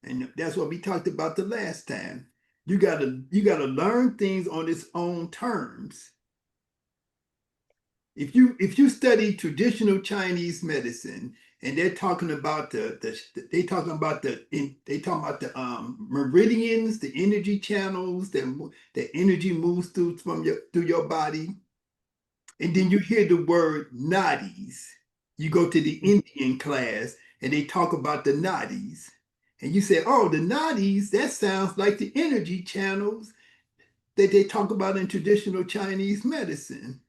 And that's what we talked about the last time. You gotta learn things on its own terms. If you study traditional Chinese medicine and they're talking about the meridians, the energy channels, the energy moves through your body, and then you hear the word nadis. You go to the Indian class and they talk about the nadis, and you say, "Oh, the nadis, that sounds like the energy channels that they talk about in traditional Chinese medicine."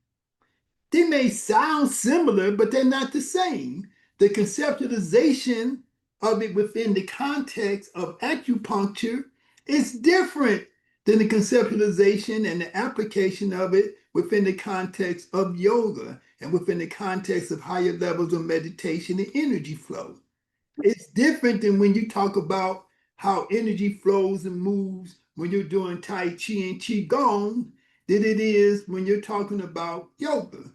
They may sound similar, but they're not the same. The conceptualization of it within the context of acupuncture is different than the conceptualization and the application of it within the context of yoga and within the context of higher levels of meditation and energy flow. It's different than when you talk about how energy flows and moves when you're doing Tai Chi and Qigong than it is when you're talking about yoga.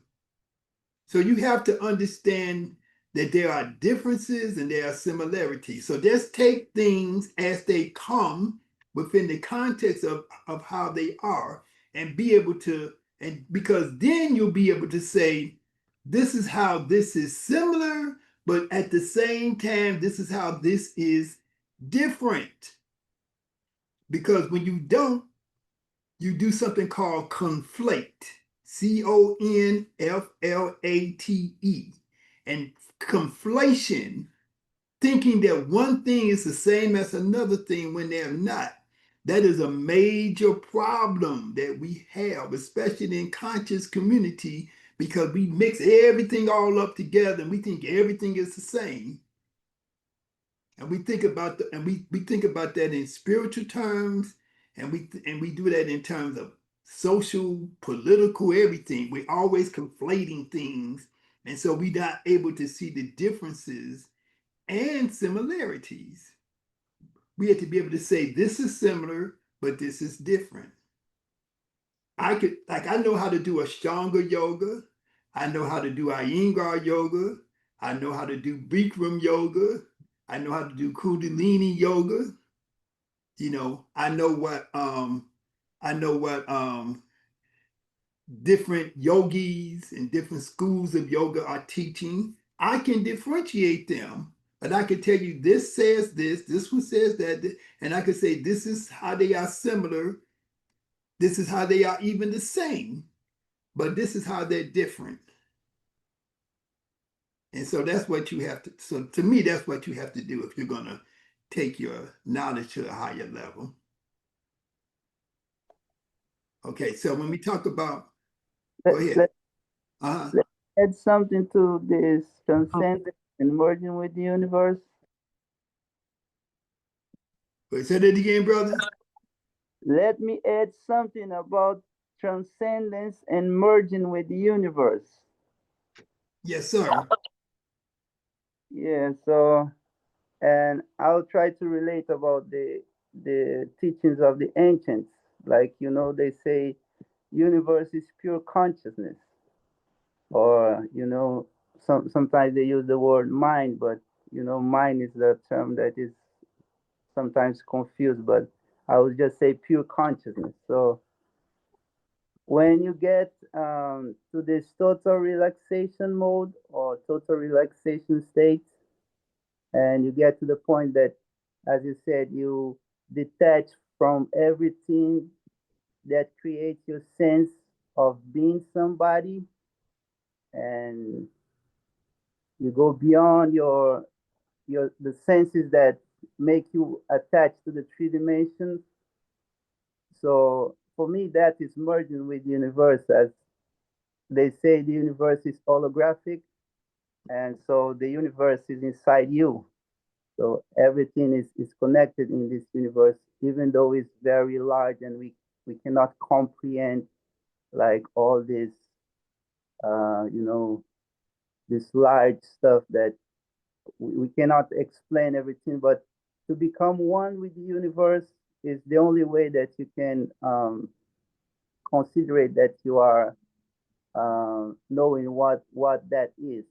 So you have to understand that there are differences and there are similarities. So just take things as they come within the context of how they are and be able to, and because then you'll be able to say, this is how this is similar, but at the same time, this is how this is different. Because when you don't, you do something called conflate. CONFLATE. And conflation, thinking that one thing is the same as another thing when they're not. That is a major problem that we have, especially in conscious community, because we mix everything all up together and we think everything is the same. And we think about we think about that in spiritual terms, and we do that in terms of social, political, everything. We're always conflating things, and so we're not able to see the differences and similarities. We have to be able to say this is similar, but this is different. I know how to do Ashtanga yoga. I know how to do Iyengar yoga. I know how to do Bikram yoga. I know how to do Kundalini yoga. You know, I know what different yogis and different schools of yoga are teaching. I can differentiate them, but I can tell you this says this one says that, and I can say this is how they are similar, this is how they are even the same, but this is how they're different. And so that's what you have to, so to me, that's what you have to do if you're going to take your knowledge to a higher level. Okay, so when we talk about, go ahead. Let's Uh-huh. add something to this transcendence and merging with the universe. Wait, say that again, brother. Let me add something about transcendence and merging with the universe. Yes, sir. Yeah, so and I'll try to relate about the teachings of the ancients. Like, you know, they say universe is pure consciousness. Or, you know, sometimes they use the word mind, but you know, mind is the term that is sometimes confused, but I would just say pure consciousness. So when you get to this total relaxation mode or total relaxation state, and you get to the point that, as you said, you detach from everything that creates your sense of being somebody, and you go beyond your the senses that make you attached to the three dimensions. So for me, that is merging with the universe. As they say, the universe is holographic, and so the universe is inside you. So everything is connected in this universe, even though it's very large and we cannot comprehend like all this, you know, this large stuff that we cannot explain everything. But to become one with the universe is the only way that you can consider it that you are knowing what that is.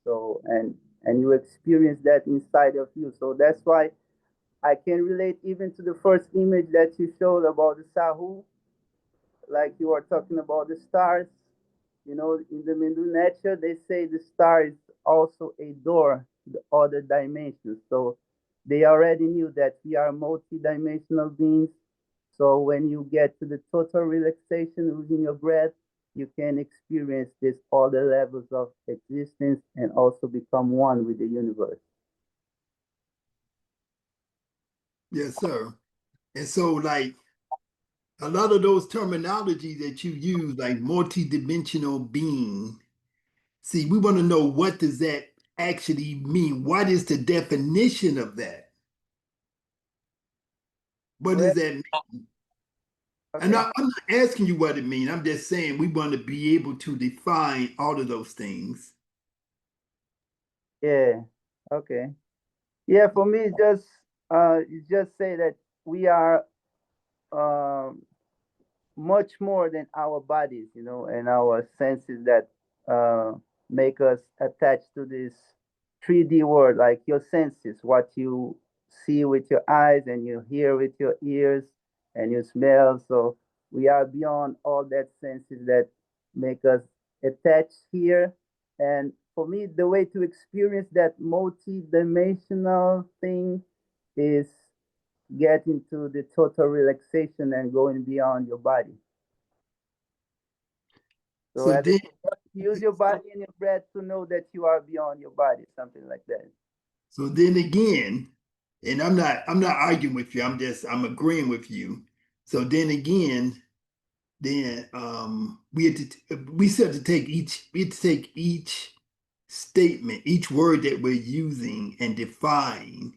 So and you experience that inside of you. So that's why I can relate even to the first image that you showed about the Sahu, like you were talking about the stars. You know, in the Hindu nature, they say the star is also a door to the other dimensions. So they already knew that we are multi-dimensional beings. So when you get to the total relaxation within your breath, you can experience this other levels of existence and also become one with the universe. Yes, sir. And so, like, a lot of those terminology that you use, like multidimensional being, see, we want to know what does that actually mean? What is the definition of that? What Well, does that mean? And okay. I'm not asking you what it means. I'm just saying we want to be able to define all of those things. Yeah. Okay. Yeah, for me, it's just say that we are um, much more than our bodies, you know, and our senses that make us attached to this 3D world, like your senses, what you see with your eyes and you hear with your ears and you smell. So we are beyond all that senses that make us attached here. And for me, the way to experience that multi-dimensional thing is get into the total relaxation and going beyond your body. So So as then, use your body and your breath to know that you are beyond your body, something like that. so then again, and I'm not arguing with you. I'm agreeing with you. So then again, then we still have to take each statement, each word that we're using and define.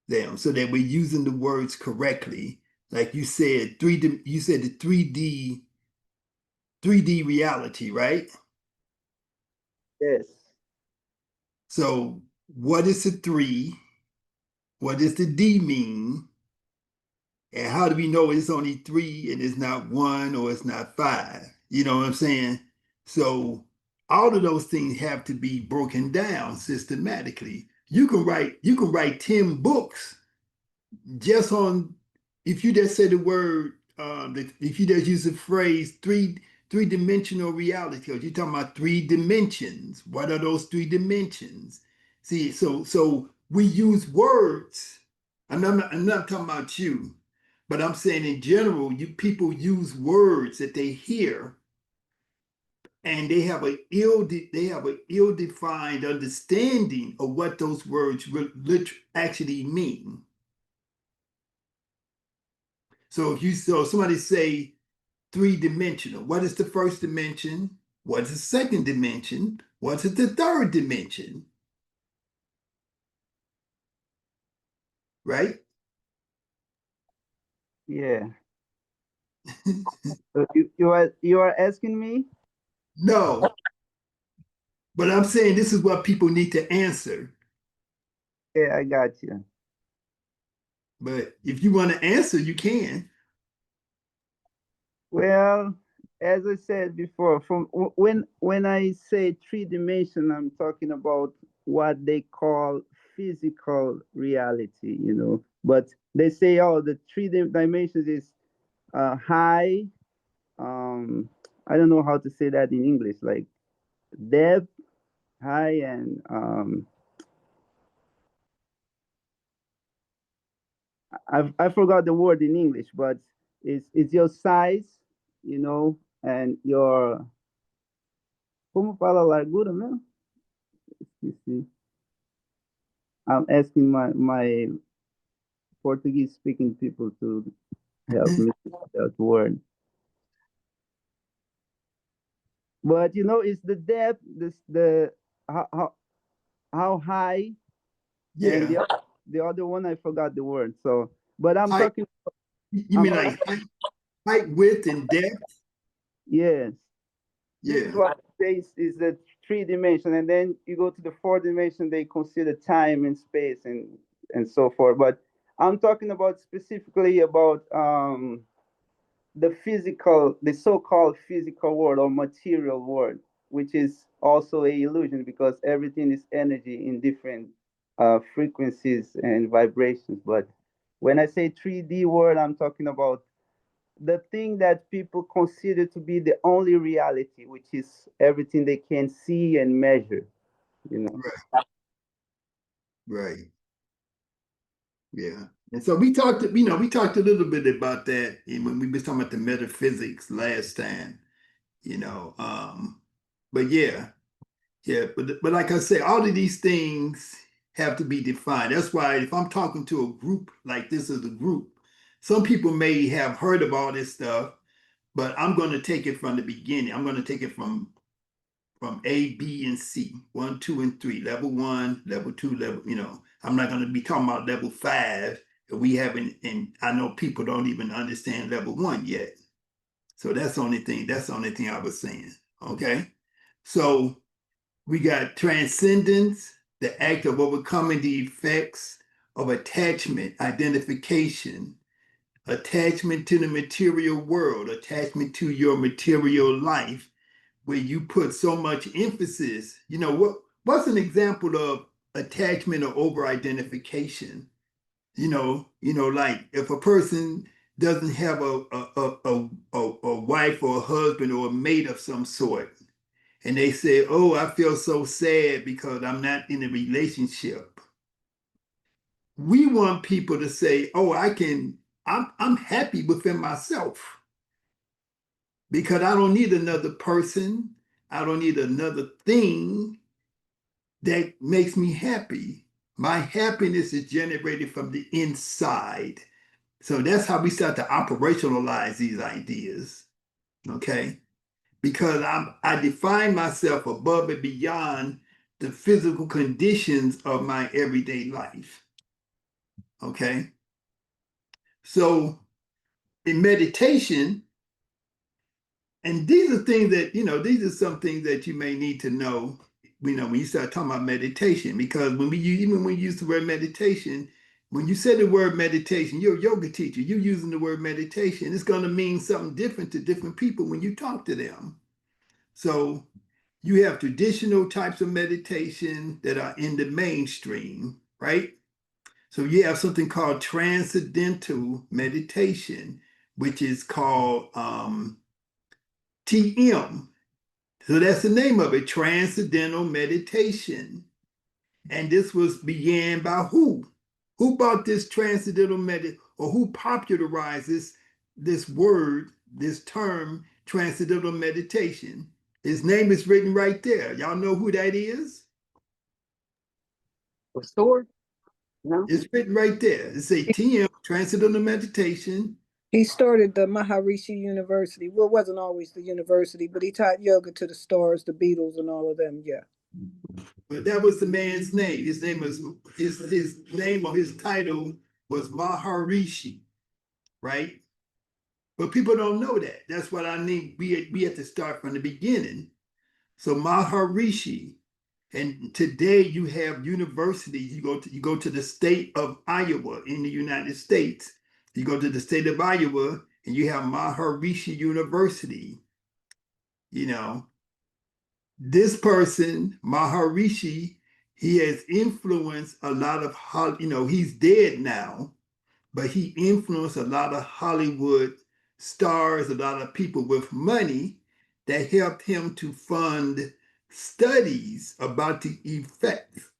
them so that we're using the words correctly. Like you said, you said the 3D reality, right? Yes. So what is the 3? What does the D mean? And how do we know it's only 3 and it's not 1 or it's not 5? You know what I'm saying? So all of those things have to be broken down systematically. You can write 10 books just on, if you just say the word, if you just use the phrase three-dimensional reality, because you're talking about 3 dimensions. What are those 3 dimensions? See, so we use words. I'm not talking about you, but I'm saying in general, people use words that they hear, and they have a ill-defined understanding of what those words actually mean. So if somebody say 3-dimensional, what is the first dimension? What is the second dimension? What is the third dimension? Right? Yeah. So you are asking me? No, but I'm saying this is what people need to answer. Yeah, I got you. But if you want to answer, you can. Well, as I said before, when I say 3 dimension, I'm talking about what they call physical reality, you know. But they say, oh, the 3 dimensions is high. I don't know how to say that in English, like depth, high, and I forgot the word in English, but it's your size, you know, and your como fala largura mesmo? Esqueci. I'm asking my Portuguese speaking people to help me with that word. But you know, it's the depth, the how high, and Yeah. the other one I forgot the word. So, but I'm Height, talking. you I'm mean like height, width, and depth? yes. This is Yeah. what space is, the 3 dimension, and then you go to the 4 dimension. They consider time and space and so forth. But I'm talking about specifically about the physical, the so-called physical world or material world, which is also a illusion because everything is energy in different frequencies and vibrations. But when I say 3D world, I'm talking about the thing that people consider to be the only reality, which is everything they can see and measure, you know. Right. Yeah. And so we talked a little bit about that when we were talking about the metaphysics last time, you know. But but like I said, all of these things have to be defined. That's why if I'm talking to a group like this is a group, some people may have heard of all this stuff, but I'm going to take it from the beginning. I'm going to take it from A, B, and C, 1, 2, and 3, level 1, level 2, I'm not going to be talking about level 5. We haven't, and I know people don't even understand level 1 yet. So that's the only thing I was saying. Okay. So we got transcendence, the act of overcoming the effects of attachment, identification, attachment to the material world, attachment to your material life, where you put so much emphasis. What's an example of attachment or over identification? Like if a person doesn't have a wife or a husband or a mate of some sort, and they say, "Oh, I feel so sad because I'm not in a relationship." We want people to say, "Oh, I'm happy within myself because I don't need another person. I don't need another thing that makes me happy. My happiness is generated from the inside." So that's how we start to operationalize these ideas. Okay. Because I define myself above and beyond the physical conditions of my everyday life. Okay. So in meditation, and these are things that, these are some things that you may need to know, when you start talking about meditation, because when even when we use the word meditation, when you say the word meditation, you're a yoga teacher, you're using the word meditation, it's going to mean something different to different people when you talk to them. So you have traditional types of meditation that are in the mainstream, right? So you have something called transcendental meditation, which is called TM. So that's the name of it, Transcendental Meditation. And this was began by who? Who brought this transcendental meditation, or who popularized this word, this term, transcendental meditation? His name is written right there. Y'all know who that is? The sword? No. It's written right there. It's a TM, Transcendental Meditation. He started the Maharishi University. Well, it wasn't always the university, but he taught yoga to the stars, the Beatles, and all of them. Yeah. But that was the man's name. His name was his name, or his title was Maharishi, right? But people don't know that. That's what I need. We have to start from the beginning. So Maharishi, and today you have universities. You go to the state of Iowa in the United States. You go to the state of Iowa, and you have Maharishi University. This person, Maharishi, he has influenced a lot of, he's dead now, but he influenced a lot of Hollywood stars, a lot of people with money that helped him to fund studies about the effects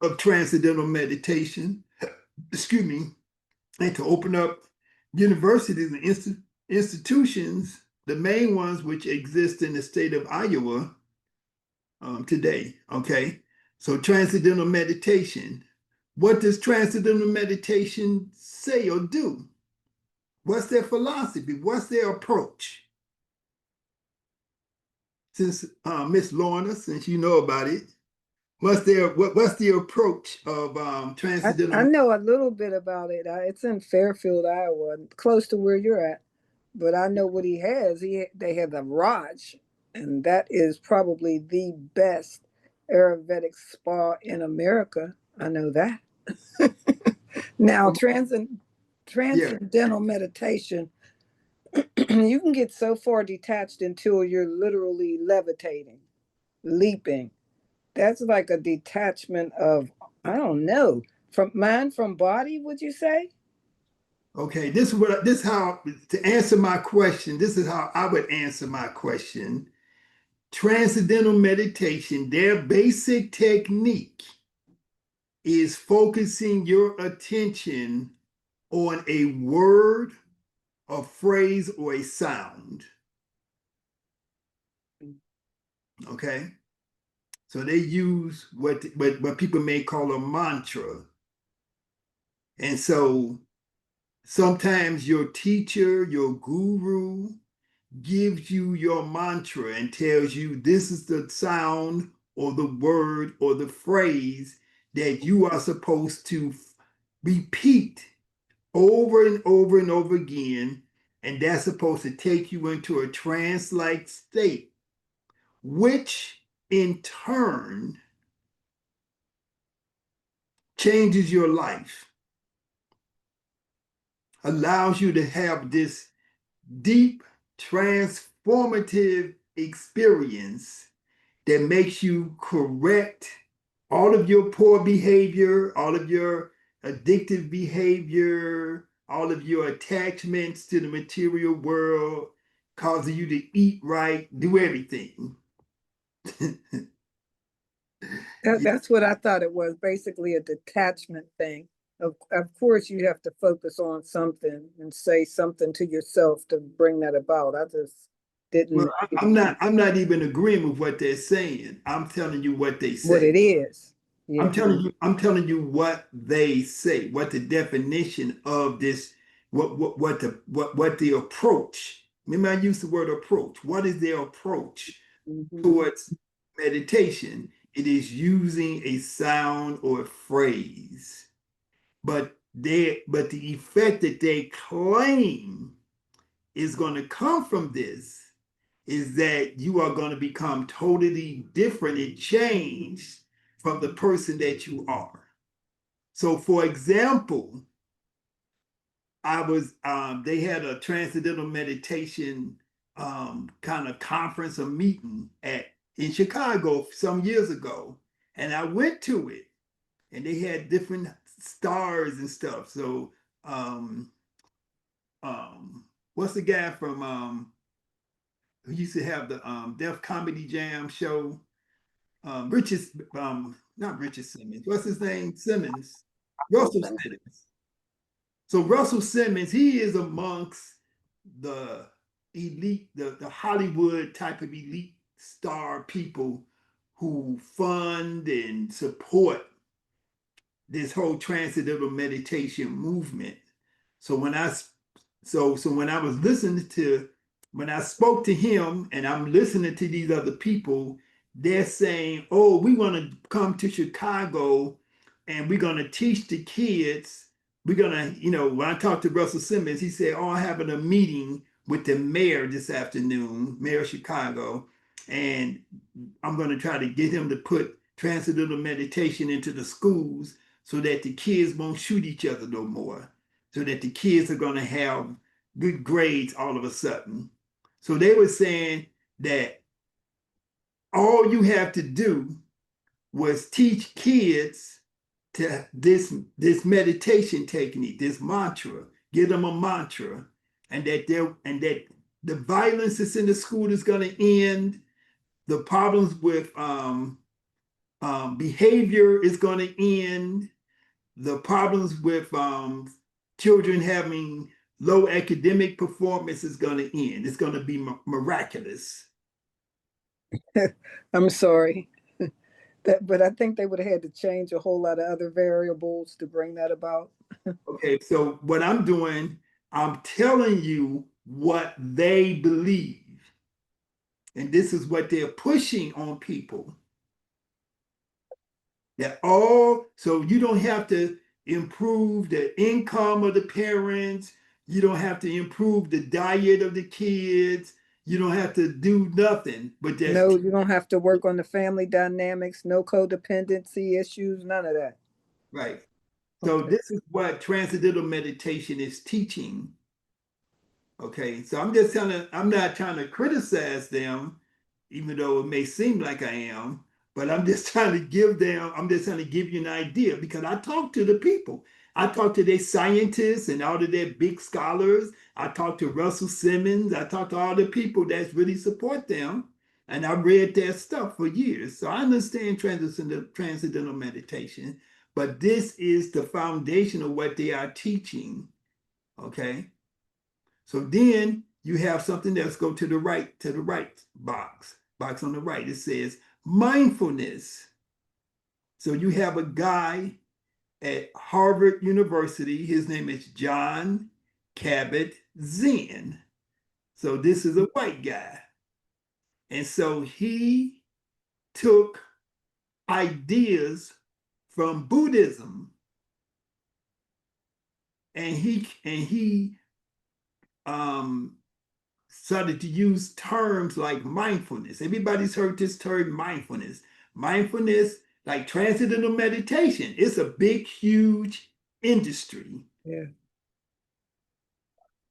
of transcendental meditation, excuse me, and to open up universities and institutions, the main ones which exist in the state of Iowa today. Okay, so transcendental meditation. What does transcendental meditation say or do? What's their philosophy? What's their approach? Since Miss Lorna, since you know about it, what's the approach of transcendental? I know a little bit about it. It's in Fairfield, Iowa, close to where you're at. But I know what he has. They have the Raj, and that is probably the best Ayurvedic spa in America. I know that. Now, transcendental meditation, you can get so far detached until you're literally levitating, leaping. That's like a detachment of, I don't know, from mind from body, would you say? Okay, this is how to answer my question. This is how I would answer my question. Transcendental meditation, their basic technique is focusing your attention on a word, a phrase, or a sound. Okay, so they use what people may call a mantra, and so sometimes your teacher, your guru, gives you your mantra and tells you this is the sound or the word or the phrase that you are supposed to repeat over and over and over again. And that's supposed to take you into a trance-like state, which in turn changes your life, allows you to have this deep, transformative experience that makes you correct all of your poor behavior, all of your addictive behavior, all of your attachments to the material world, causing you to eat right, do everything. That's what I thought it was, basically a detachment thing. Of course, you have to focus on something and say something to yourself to bring that about. I just didn't. Well, I'm not even agreeing with what they're saying. I'm telling you what they say. What it is. Yeah. I'm telling you what they say, what the definition of this, what the approach. Remember, I used the word approach. What is their approach towards meditation? It is using a sound or a phrase. But but the effect that they claim is going to come from this is that you are going to become totally different and changed from the person that you are. So, for example, they had a transcendental meditation kind of conference or meeting in Chicago some years ago, and I went to it, and they had different stars and stuff. So, what's the guy from who used to have the Def Comedy Jam show? Richard, not Richard Simmons. What's his name? Simmons. Russell Simmons. So Russell Simmons, he is amongst the elite, the Hollywood type of elite star people who fund and support this whole transcendental meditation movement. So when I was listening to, when I spoke to him and I'm listening to these other people, they're saying, oh, we want to come to Chicago and we're going to teach the kids. We're going to, when I talked to Russell Simmons, he said, oh, I'm having a meeting with the mayor this afternoon, Mayor of Chicago, and I'm going to try to get him to put transcendental meditation into the schools so that the kids won't shoot each other no more, so that the kids are going to have good grades all of a sudden. So they were saying that all you have to do was teach kids to this meditation technique, this mantra, give them a mantra, and that the violence that's in the school is going to end, the problems with behavior is going to end, the problems with children having low academic performance is going to end. It's going to be miraculous. I'm sorry. But I think they would have had to change a whole lot of other variables to bring that about. Okay, so what I'm doing, I'm telling you what they believe. And this is what they're pushing on people. So you don't have to improve the income of the parents. You don't have to improve the diet of the kids. You don't have to do nothing but just No, you don't have to work on the family dynamics, no codependency issues, none of that. right. So this is what transcendental meditation is teaching. Okay, so I'm not trying to criticize them, even though it may seem like I am, but I'm just trying to give you an idea, because I talk to the people. I talk to their scientists and all of their big scholars. I talk to Russell Simmons. I talk to all the people that really support them. And I've read their stuff for years. So I understand transcendental meditation, but this is the foundation of what they are teaching. Okay. So then you have something that's go to the right box on the right. It says mindfulness. So you have a guy at Harvard University. His name is John Kabat-Zinn. So this is a white guy. And so he took ideas from Buddhism and he started to use terms like mindfulness. Everybody's heard this term mindfulness. Mindfulness, like transcendental meditation, it's a big, huge industry. Yeah.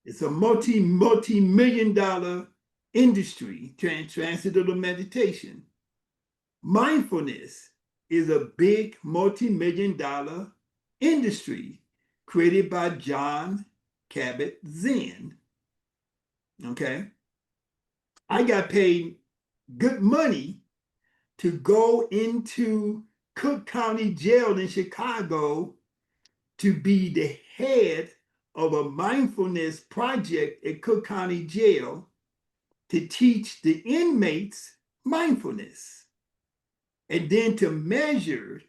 It's a multi-million dollar industry, transcendental meditation. Mindfulness is a big multi-million dollar industry created by John Kabat-Zinn. Okay. I got paid good money to go into Cook County Jail in Chicago to be the head of a mindfulness project at Cook County Jail to teach the inmates mindfulness. And then to measure,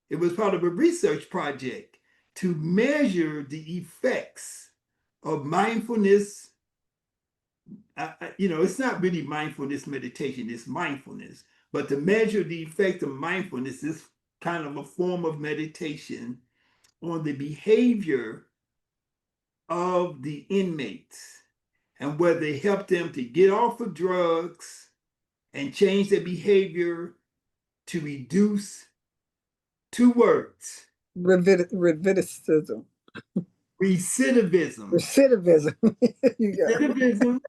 it was part of a research project to measure the effects of mindfulness. It's not really mindfulness meditation, it's mindfulness. But to measure the effect of mindfulness is kind of a form of meditation on the behavior of the inmates and whether they helped them to get off of drugs and change their behavior to reduce 2 words: Recidivism. recidivism. Recidivism. You got it. Recidivism,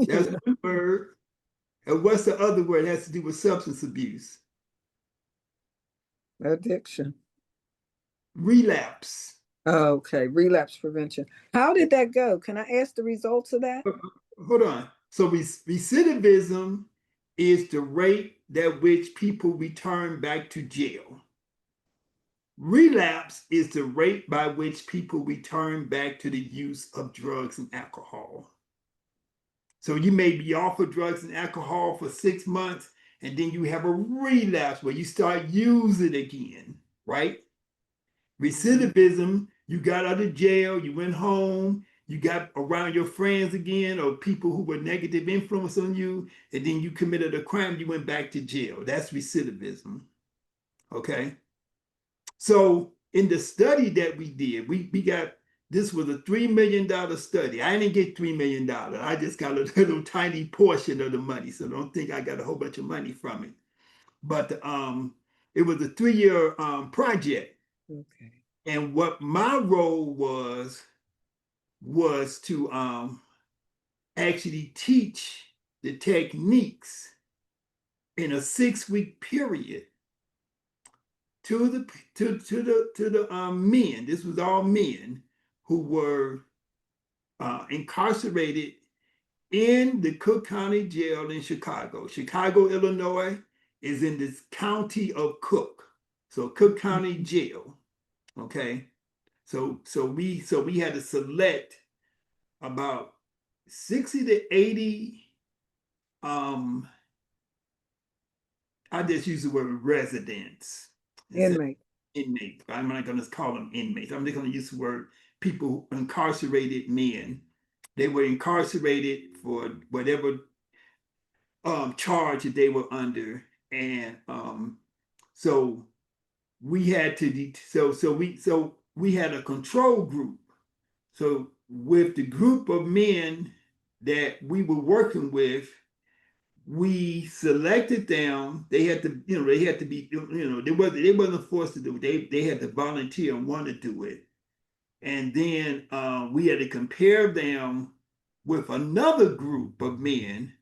that's 1 word. And what's the other word? It has to do with substance abuse. Addiction. Relapse. Oh, okay, relapse prevention. How did that go? Can I ask the results of that? Hold on. So recidivism is the rate at which people return back to jail. Relapse is the rate by which people return back to the use of drugs and alcohol. So you may be off of drugs and alcohol for 6 months, and then you have a relapse where you start using again, right? Recidivism, you got out of jail, you went home, you got around your friends again or people who were negative influence on you, and then you committed a crime, you went back to jail. That's recidivism, okay? So in the study that we did, we got, this was a $3 million study. I didn't get $3 million. I just got a little tiny portion of the money. So don't think I got a whole bunch of money from it. But it was a 3-year project. Okay. And what my role was to actually teach the techniques in a 6-week period to the men. This was all men who were incarcerated in the Cook County Jail in Chicago. Chicago, Illinois is in this county of Cook. So Cook County Jail. Okay. So we had to select about 60 to 80 I just use the word residents. Inmate. Inmates. I'm not going to call them inmates. I'm just going to use the word people, incarcerated men. They were incarcerated for whatever charge that they were under, and so we had to so we had a control group. So with the group of men that we were working with, we selected them. They had to, they had to be, they wasn't forced to do it. They had to volunteer and want to do it. And then we had to compare them with another group of men.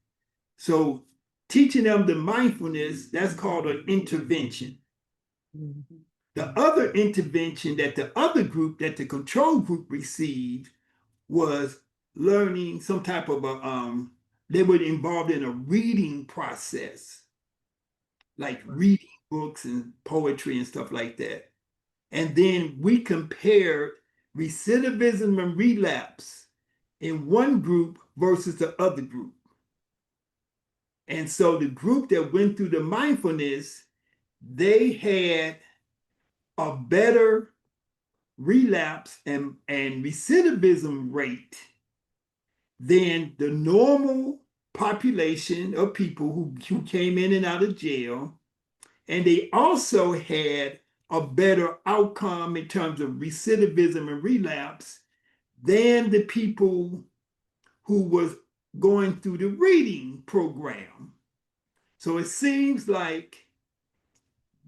So teaching them the mindfulness, that's called an intervention. Mm-hmm. The other intervention that the other group, that the control group received, was learning some type of they were involved in a reading process, like reading books and poetry and stuff like that. And then we compared recidivism and relapse in one group versus the other group. And so the group that went through the mindfulness, they had a better relapse and recidivism rate than the normal population of people who came in and out of jail. And they also had a better outcome in terms of recidivism and relapse than the people who was going through the reading program. So it seems like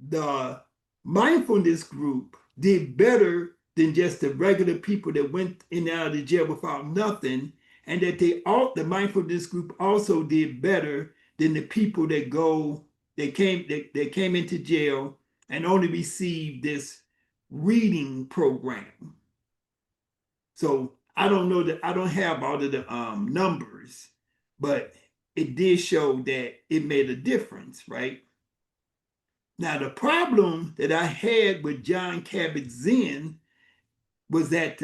the mindfulness group did better than just the regular people that went in and out of the jail without nothing, and that the mindfulness group also did better than the people that came into jail and only received this reading program. So I don't know that, I don't have all of the numbers, but it did show that it made a difference, right? Now, the problem that I had with Jon Kabat-Zinn was that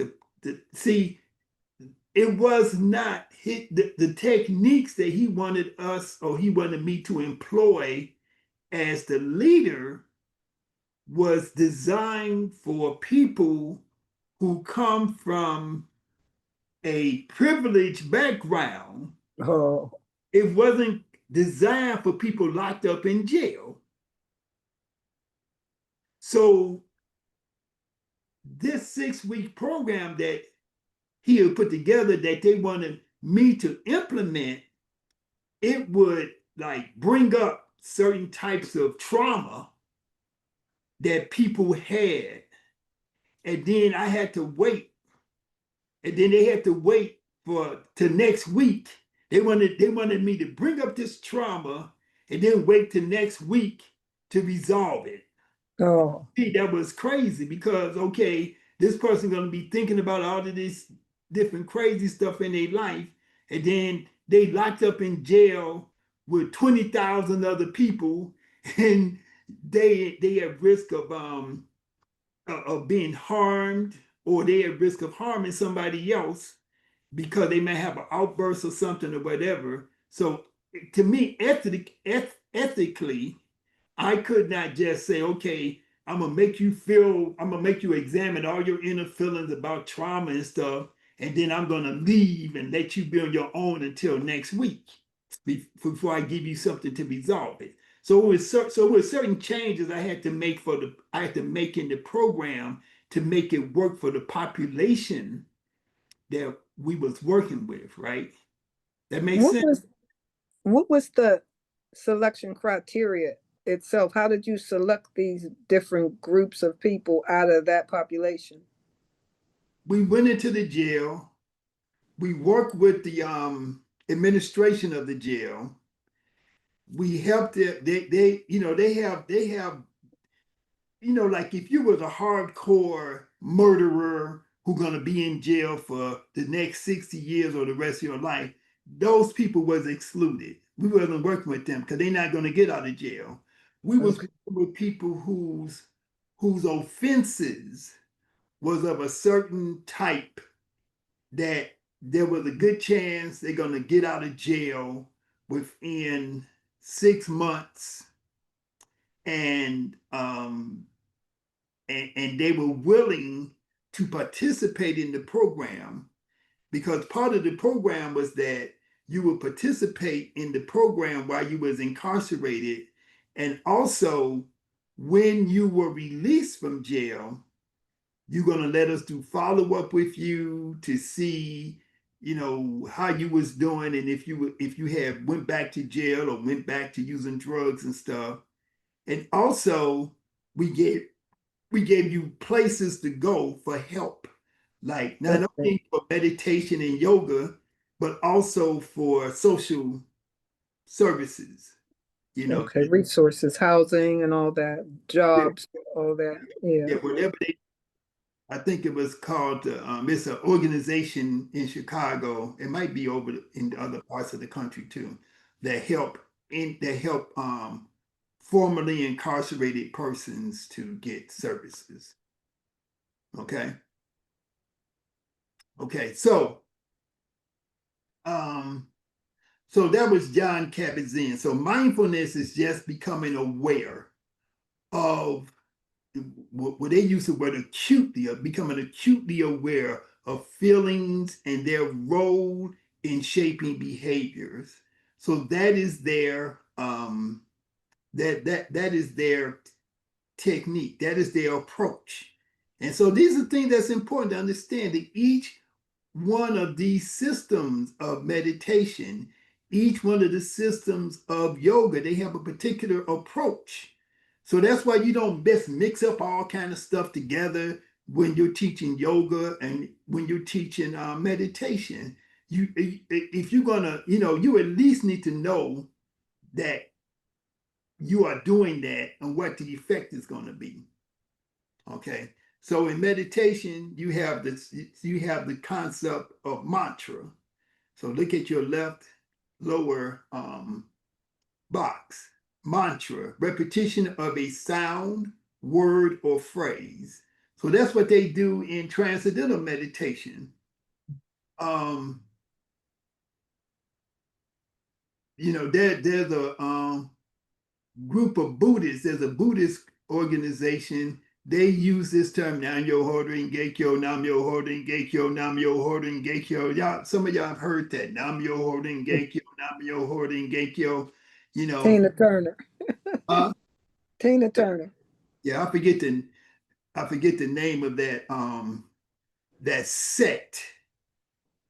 it was not the techniques that he wanted us, or he wanted me to employ as the leader, was designed for people who come from a privileged background. Oh. It wasn't designed for people locked up in jail. So this 6-week program that he had put together that they wanted me to implement, it would like bring up certain types of trauma that people had. And then I had to wait. And then they had to wait for to next week. They wanted me to bring up this trauma and then wait till next week to resolve it. Oh, That was crazy because okay, this person gonna be thinking about all of this different crazy stuff in their life, and then they locked up in jail with 20,000 other people, and they at risk of being harmed, or they at risk of harming somebody else because they may have an outburst or something or whatever. So to me, ethically, I could not just say, okay, I'm gonna make you examine all your inner feelings about trauma and stuff, and then I'm gonna leave and let you be on your own until next week before I give you something to resolve it. So it was certain changes I had to make in the program to make it work for the population that we was working with, right? That makes what sense. was the selection criteria itself? How did you select these different groups of people out of that population? We went into the jail. We worked with the administration of the jail. We helped it. They have like if you was a hardcore murderer who gonna be in jail for the next 60 years or the rest of your life, those people was excluded. We wasn't working with them because they're not gonna get out of jail. We was Okay. working with people whose offenses was of a certain type that there was a good chance they're gonna get out of jail within 6 months, and and they were willing to participate in the program because part of the program was that you would participate in the program while you was incarcerated, and also when you were released from jail, you're going to let us do follow-up with you to see how you was doing, and if you had went back to jail or went back to using drugs and stuff. And also we gave you places to go for help, like not Okay. only for meditation and yoga, but also for social services. Okay, resources, housing and all that, jobs, all that. Yeah, Yeah. whatever I think it was called. It's an organization in Chicago. It might be over in other parts of the country too, that help formerly incarcerated persons to get services. Okay. Okay, so that was John Kabat-Zinn. So mindfulness is just becoming aware of what they use the word acutely, of becoming acutely aware of feelings and their role in shaping behaviors. So that is their that is their technique, that is their approach. And so these are things that's important to understand, that each one of these systems of meditation, each one of the systems of yoga, they have a particular approach. So that's why you don't best mix up all kind of stuff together when you're teaching yoga and when you're teaching meditation. If you're gonna, you at least need to know that you are doing that and what the effect is going to be. Okay. So in meditation, you have the concept of mantra. So look at your left lower box. Mantra, repetition of a sound, word, or phrase. So that's what they do in transcendental meditation. There's a group of Buddhists. There's a Buddhist organization. They use this term, Nam Yo Hoden Gekyo, Nam Yo Hoden Gekyo, Nam Yo Hoden Gekyo. Y'all, some of y'all have heard that. Nam Yo Hoden Gekyo, Nam Yo Hoden Gekyo. Tina Turner. Uh, Tina Turner. yeah, I forget I forget the name of that sect.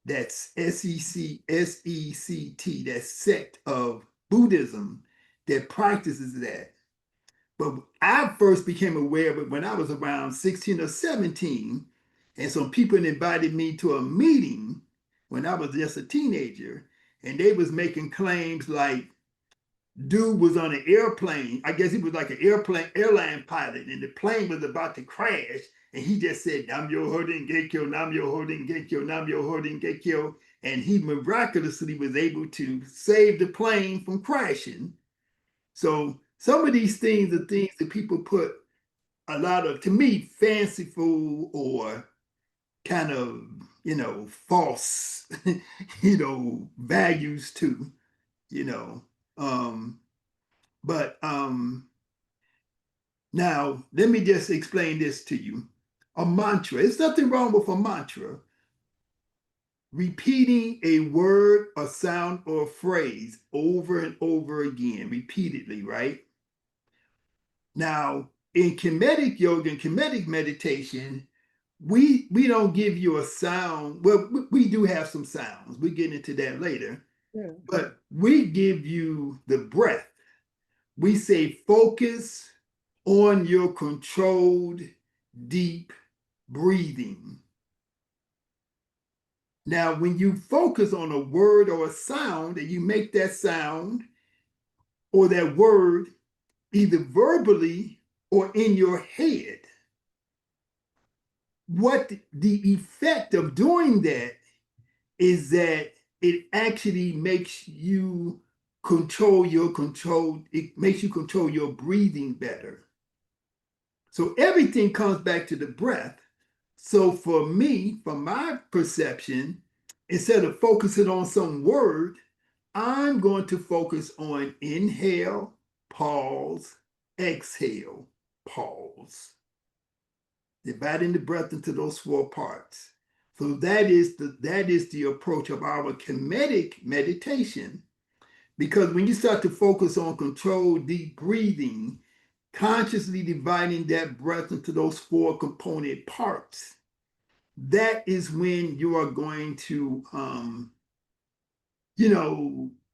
That's SECT, that sect of Buddhism that practices that. But I first became aware of it when I was around 16 or 17. And some people invited me to a meeting when I was just a teenager. And they was making claims like dude was on an airplane. I guess he was like an airline pilot, and the plane was about to crash. And he just said, Nam yo holding gekyo, nam yo holding gekyo, nam yo holding gekyo. And he miraculously was able to save the plane from crashing. So some of these things are things that people put a lot of, to me, fanciful or kind of, false, values to, you know. But now let me just explain this to you. A mantra, there's nothing wrong with a mantra. Repeating a word, a sound, or a phrase over and over again, repeatedly, right? Now, in Kemetic yoga and Kemetic meditation, we don't give you a sound. Well, we do have some sounds. We get into that later. Yeah. But we give you the breath. We say focus on your controlled, deep breathing. Now, when you focus on a word or a sound, and you make that sound or that word either verbally or in your head, what the effect of doing that is that it actually makes you it makes you control your breathing better. So everything comes back to the breath. So for me, from my perception, instead of focusing on some word, I'm going to focus on inhale, pause, exhale, pause. Dividing the breath into those 4 parts. So that is the approach of our Kemetic meditation. Because when you start to focus on controlled deep breathing, consciously dividing that breath into those 4 component parts, that is when you are going to,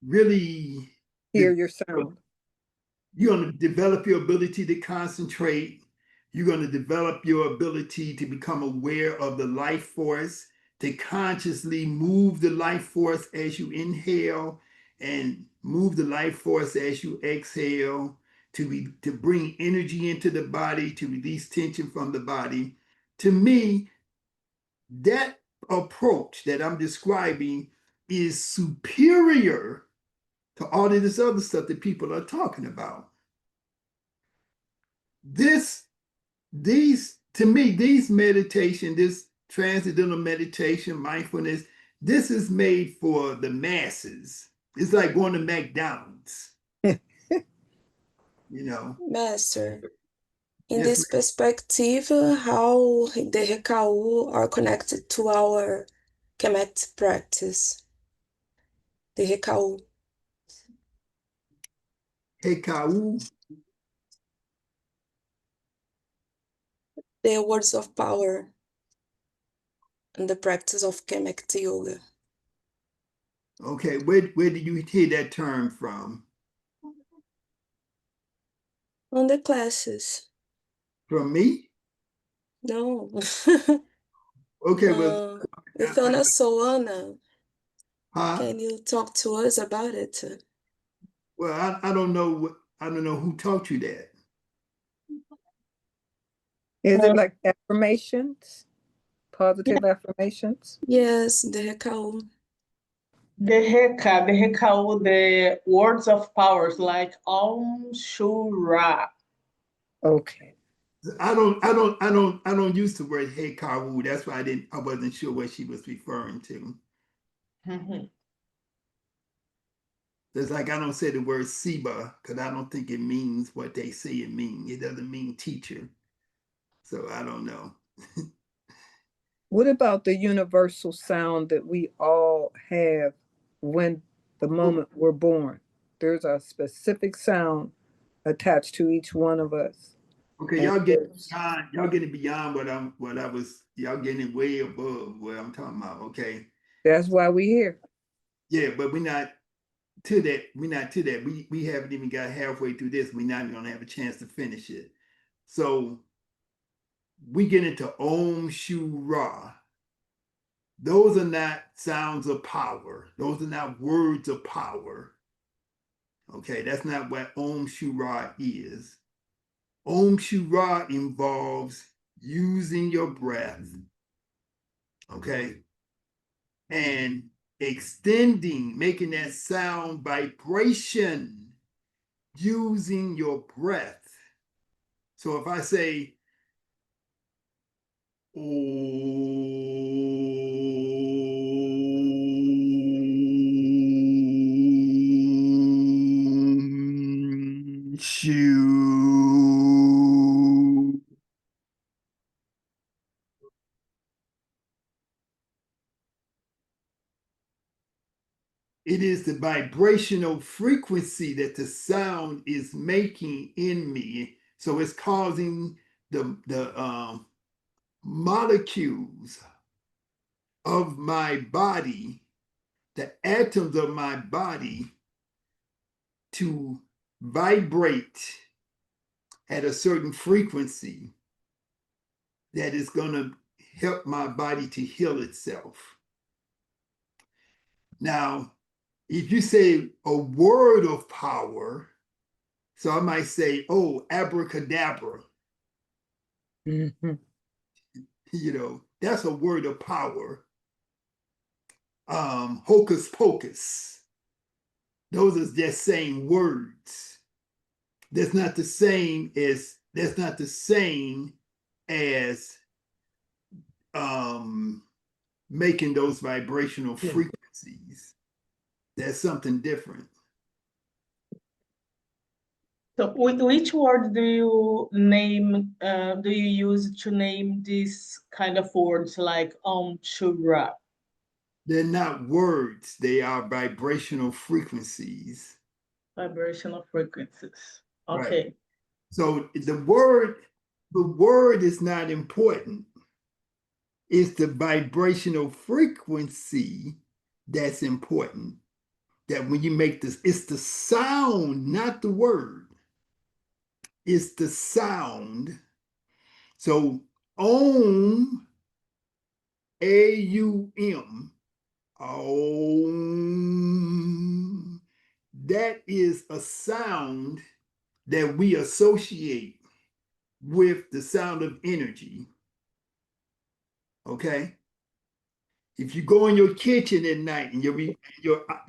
really Hear your sound. you're going to develop your ability to concentrate. You're going to develop your ability to become aware of the life force, to consciously move the life force as you inhale and move the life force as you exhale, to bring energy into the body, to release tension from the body. To me, that approach that I'm describing is superior to all of this other stuff that people are talking about. To me, these meditation, this transcendental meditation, mindfulness, this is made for the masses. It's like going to McDonald's. Master, in Yes, this perspective, how the Hekau are connected to our Kemet practice? The Hekau. Hekau. The words of power and the practice of Kemet yoga. Okay, where did you hear that term from? On the classes. From me? No. Okay, well, With Ana Soana, huh? can you talk to us about it? Well, I don't know who taught you that. Is it like affirmations? Positive affirmations? Yes, the Hekau. The Hekau, the words of powers like Om Shura. Okay. I don't use the word Hekawu. That's why I wasn't sure what she was referring to. Mm-hmm. It's like I don't say the word Siba because I don't think it means what they say it means. It doesn't mean teacher. So I don't know. What about the universal sound that we all have when the moment we're born? There's a specific sound attached to each one of us. Okay, y'all getting beyond y'all getting way above what I'm talking about. Okay. That's why we here. Yeah, but we're not to that. We're not to that. We haven't even got halfway through this. We're not even gonna have a chance to finish it. So we get into Om Shu Ra. Those are not sounds of power. Those are not words of power. Okay, that's not what Om Shu Ra is. Om Shu Ra involves using your breath, okay, and extending, making that sound vibration using your breath. So if I say, Om Shu. It is the vibrational frequency that the sound is making in me. So it's causing the molecules of my body, the atoms of my body, to vibrate at a certain frequency that is going to help my body to heal itself. Now, if you say a word of power, so I might say, oh, abracadabra, Mhm. That's a word of power. Hocus pocus, those are just saying words. That's not the same as making those vibrational frequencies. That's something different. So with which word do you use to name these kind of words like Shura? They're not words, they are vibrational frequencies. Vibrational frequencies. Right. Okay. So the word is not important. It's the vibrational frequency that's important. That when you make this, it's the sound, not the word. It's the sound. So Om, AUM, Om, that is a sound that we associate with the sound of energy. Okay? If you go in your kitchen at night and your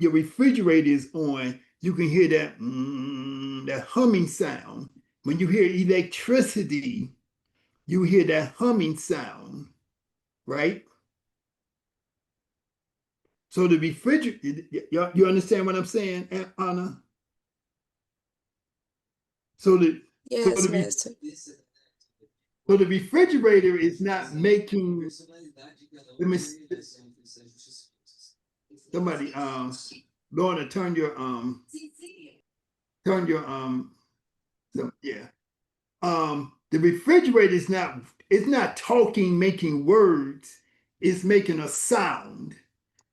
refrigerator is on, you can hear that humming sound. When you hear electricity, you hear that humming sound, right? So the refrigerator, you understand what I'm saying, Anna? So the Yes, master. so the refrigerator is not making. Let me somebody Lorna, turn your yeah. The refrigerator is not, it's not talking, making words, it's making a sound.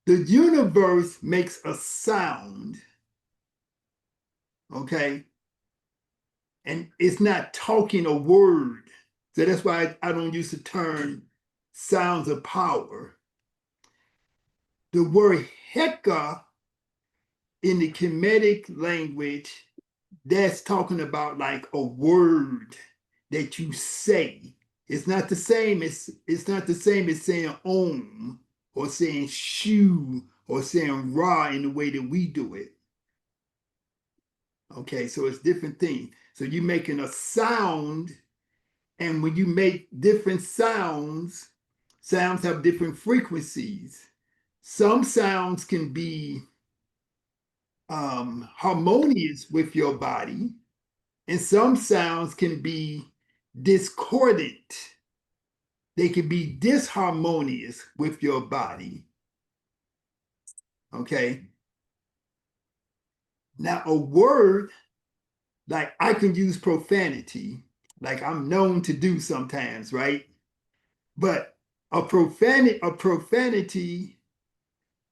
The universe makes a sound. Okay. And it's not talking a word. So that's why I don't use the term sounds of power. The word heka in the Kemetic language, that's talking about like a word that you say. It's not the same. It's not the same as saying om or saying shu or saying ra in the way that we do it. Okay, so it's different things. So you're making a sound, and when you make different sounds, sounds have different frequencies. Some sounds can be harmonious with your body, and some sounds can be discordant. They can be disharmonious with your body. Okay. Now, a word, like I can use profanity, like I'm known to do sometimes, right? But a profanity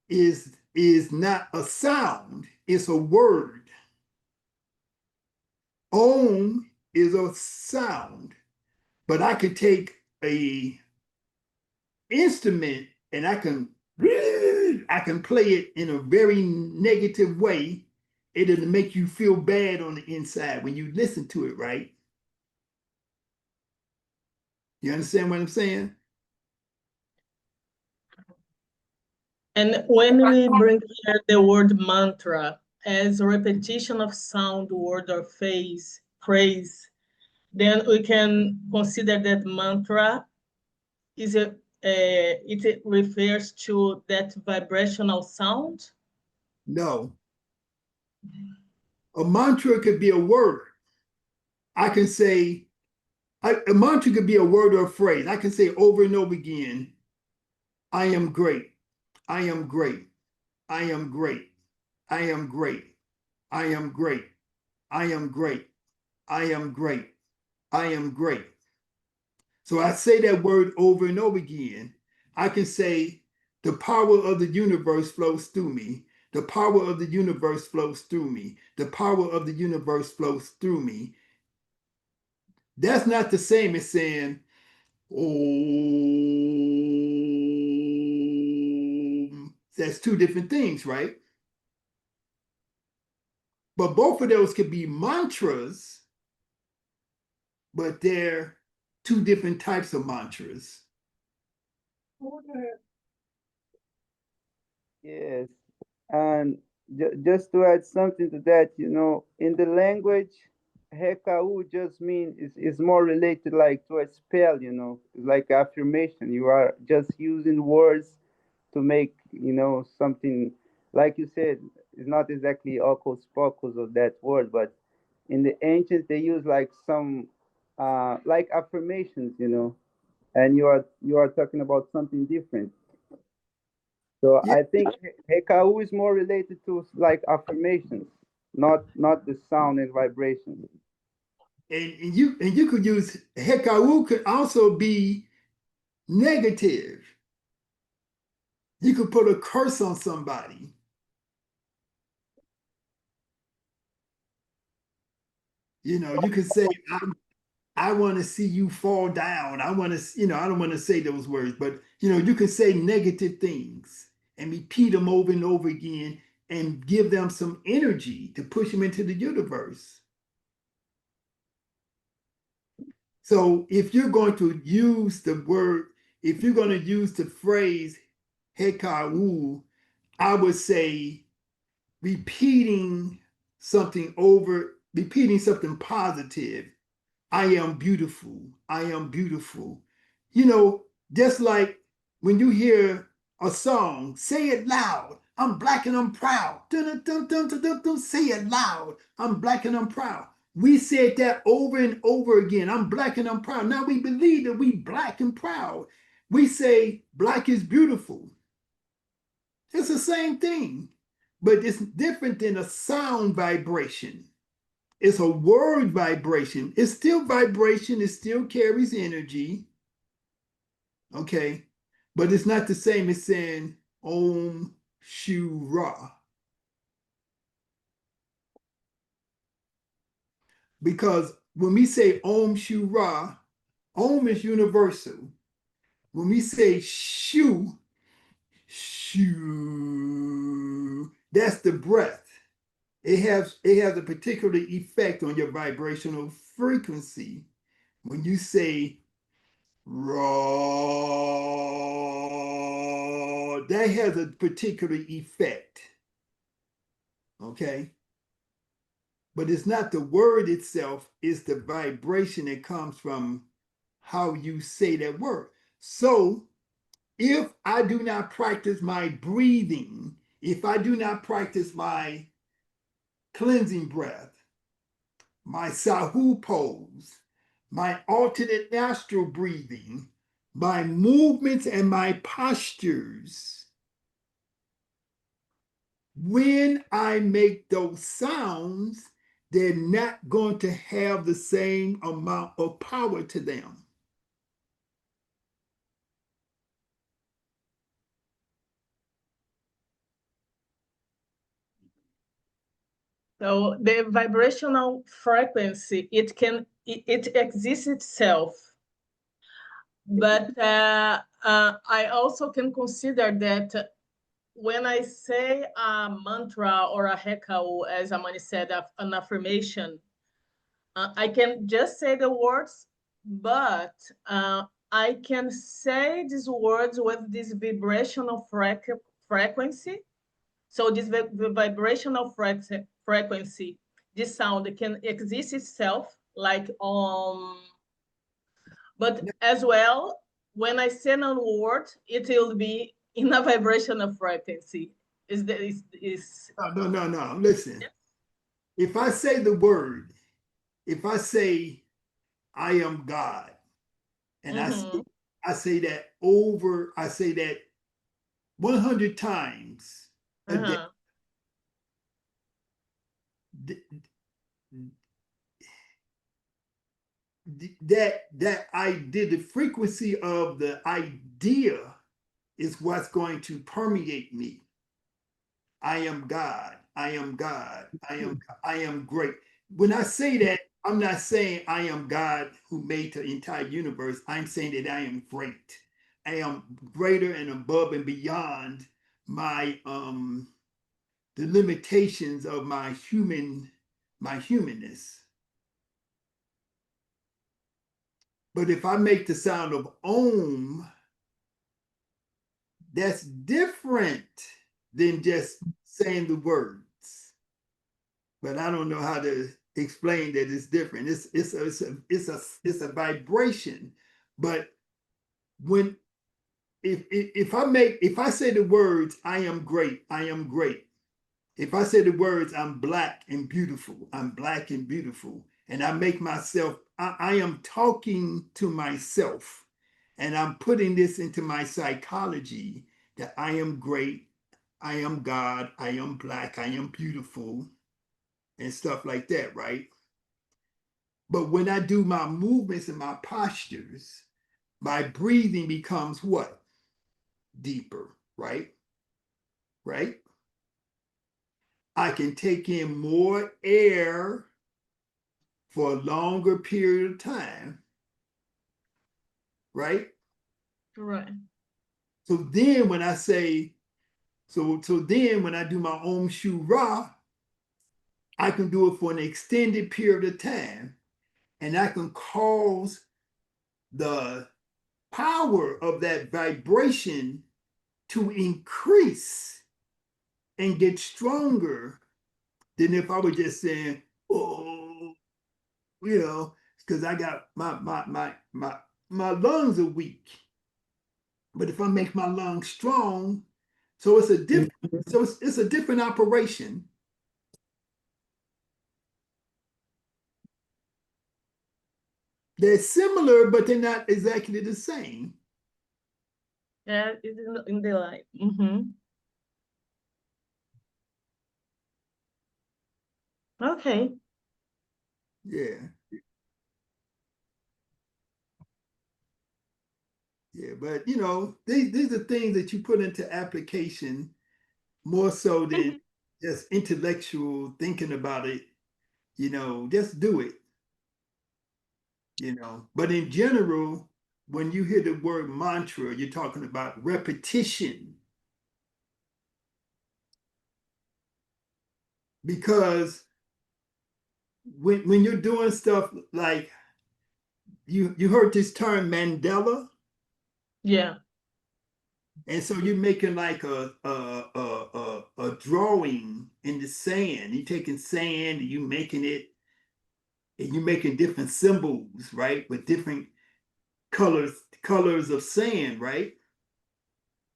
is not a sound, it's a word. Om is a sound, but I could take a instrument and I can play it in a very negative way. It'll make you feel bad on the inside when you listen to it, right? You understand what I'm saying? And when we bring here the word mantra as a repetition of sound, word, or phrase, then we can consider that mantra is it refers to that vibrational sound? No. A mantra could be a word. I can say, a mantra could be a word or a phrase. I can say over and over again, I am great. I am great. I am great. I am great. I am great. I am great. I am great. I am great. So I say that word over and over again. I can say, the power of the universe flows through me. The power of the universe flows through me. The power of the universe flows through me. That's not the same as saying, oh, that's two different things, right? But both of those could be mantras, but they're two different types of mantras. Yes, and just to add something to that, in the language, hekau just mean is more related like to a spell, like affirmation. You are just using words to make, something, like you said, it's not exactly ocus pocus of that word, but in the ancients they use like some like affirmations, and you are talking about something different. So Yeah, I think hekau is more related to like affirmations, not the sound and vibration. and you could use hekau could also be negative. You could put a curse on somebody. You could say, I want to see you fall down. I want to, I don't want to say those words, but you can say negative things and repeat them over and over again and give them some energy to push them into the universe. So if you're going to use the word, if you're going to use the phrase hekau, I would say repeating something positive. I am beautiful. I am beautiful. Just like when you hear a song, say it loud. I'm black and I'm proud. Dun, dun, dun, dun, dun, dun, say it loud. I'm black and I'm proud. We said that over and over again. I'm black and I'm proud. Now we believe that we black and proud. We say black is beautiful. It's the same thing, but it's different than a sound vibration. It's a word vibration. It's still vibration. It still carries energy. Okay. But it's not the same as saying Om Shu Ra. Because when we say Om Shu Ra, Om is universal. When we say Shu, that's the breath. It has a particular effect on your vibrational frequency. When you say raw, that has a particular effect. Okay? But it's not the word itself, it's the vibration that comes from how you say that word. So if I do not practice my breathing, if I do not practice my cleansing breath, my Sahu pose, my alternate nostril breathing, my movements and my postures, when I make those sounds, they're not going to have the same amount of power to them. So the vibrational frequency, it exists itself. But I also can consider that when I say a mantra or a hekau, as Amani said, an affirmation, I can just say the words, but I can say these words with this vibrational frequency. So this vibrational frequency, this sound can exist itself, like but as well, when I say a word, it will be in a vibrational frequency. No. Listen, if I say the word, if I say I am God, and I say that 100 times a day. That idea, the frequency of the idea is what's going to permeate me. I am God. I am God. I am great. When I say that, I'm not saying I am God who made the entire universe. I'm saying that I am great. I am greater and above and beyond my the limitations of my humanness. But if I make the sound of Om, that's different than just saying the words. But I don't know how to explain that it's different. It's a vibration. But when if I say the words I am great, I am great. If I say the words I'm black and beautiful, I'm black and beautiful, and I make myself, I am talking to myself, and I'm putting this into my psychology that I am great, I am God, I am black, I am beautiful, and stuff like that, right? But when I do my movements and my postures, my breathing becomes what? Deeper, right? Right? I can take in more air for a longer period of time, right? Right. So then when I say, so then when I do my Om Shu Ra, I can do it for an extended period of time, and I can cause the power of that vibration to increase and get stronger than if I were just saying, oh, because I got my lungs are weak. But if I make my lungs strong, so it's a different, it's a different operation. They're similar, but they're not exactly the same. Yeah, it's in the line. Okay. Yeah. Yeah, but these are things that you put into application more so than just intellectual thinking about it. Just do it. But in general, when you hear the word mantra, you're talking about repetition. Because when you're doing stuff like you heard this term Mandela. Yeah. And so you're making like a drawing in the sand. You're taking sand and you making it, and you're making different symbols, right? With different colors of sand, right?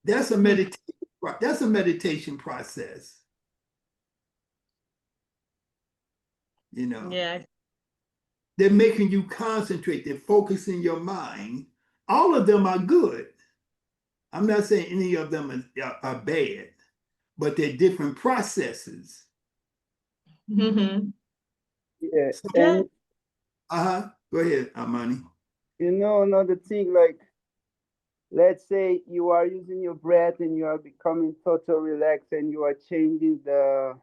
That's a meditation process. Yeah. They're making you concentrate, they're focusing your mind. All of them are good. I'm not saying any of them are bad, but they're different processes. Yeah, So, Yeah. and go ahead, Amani. you know another thing, like let's say you are using your breath and you are becoming total relaxed and you are changing the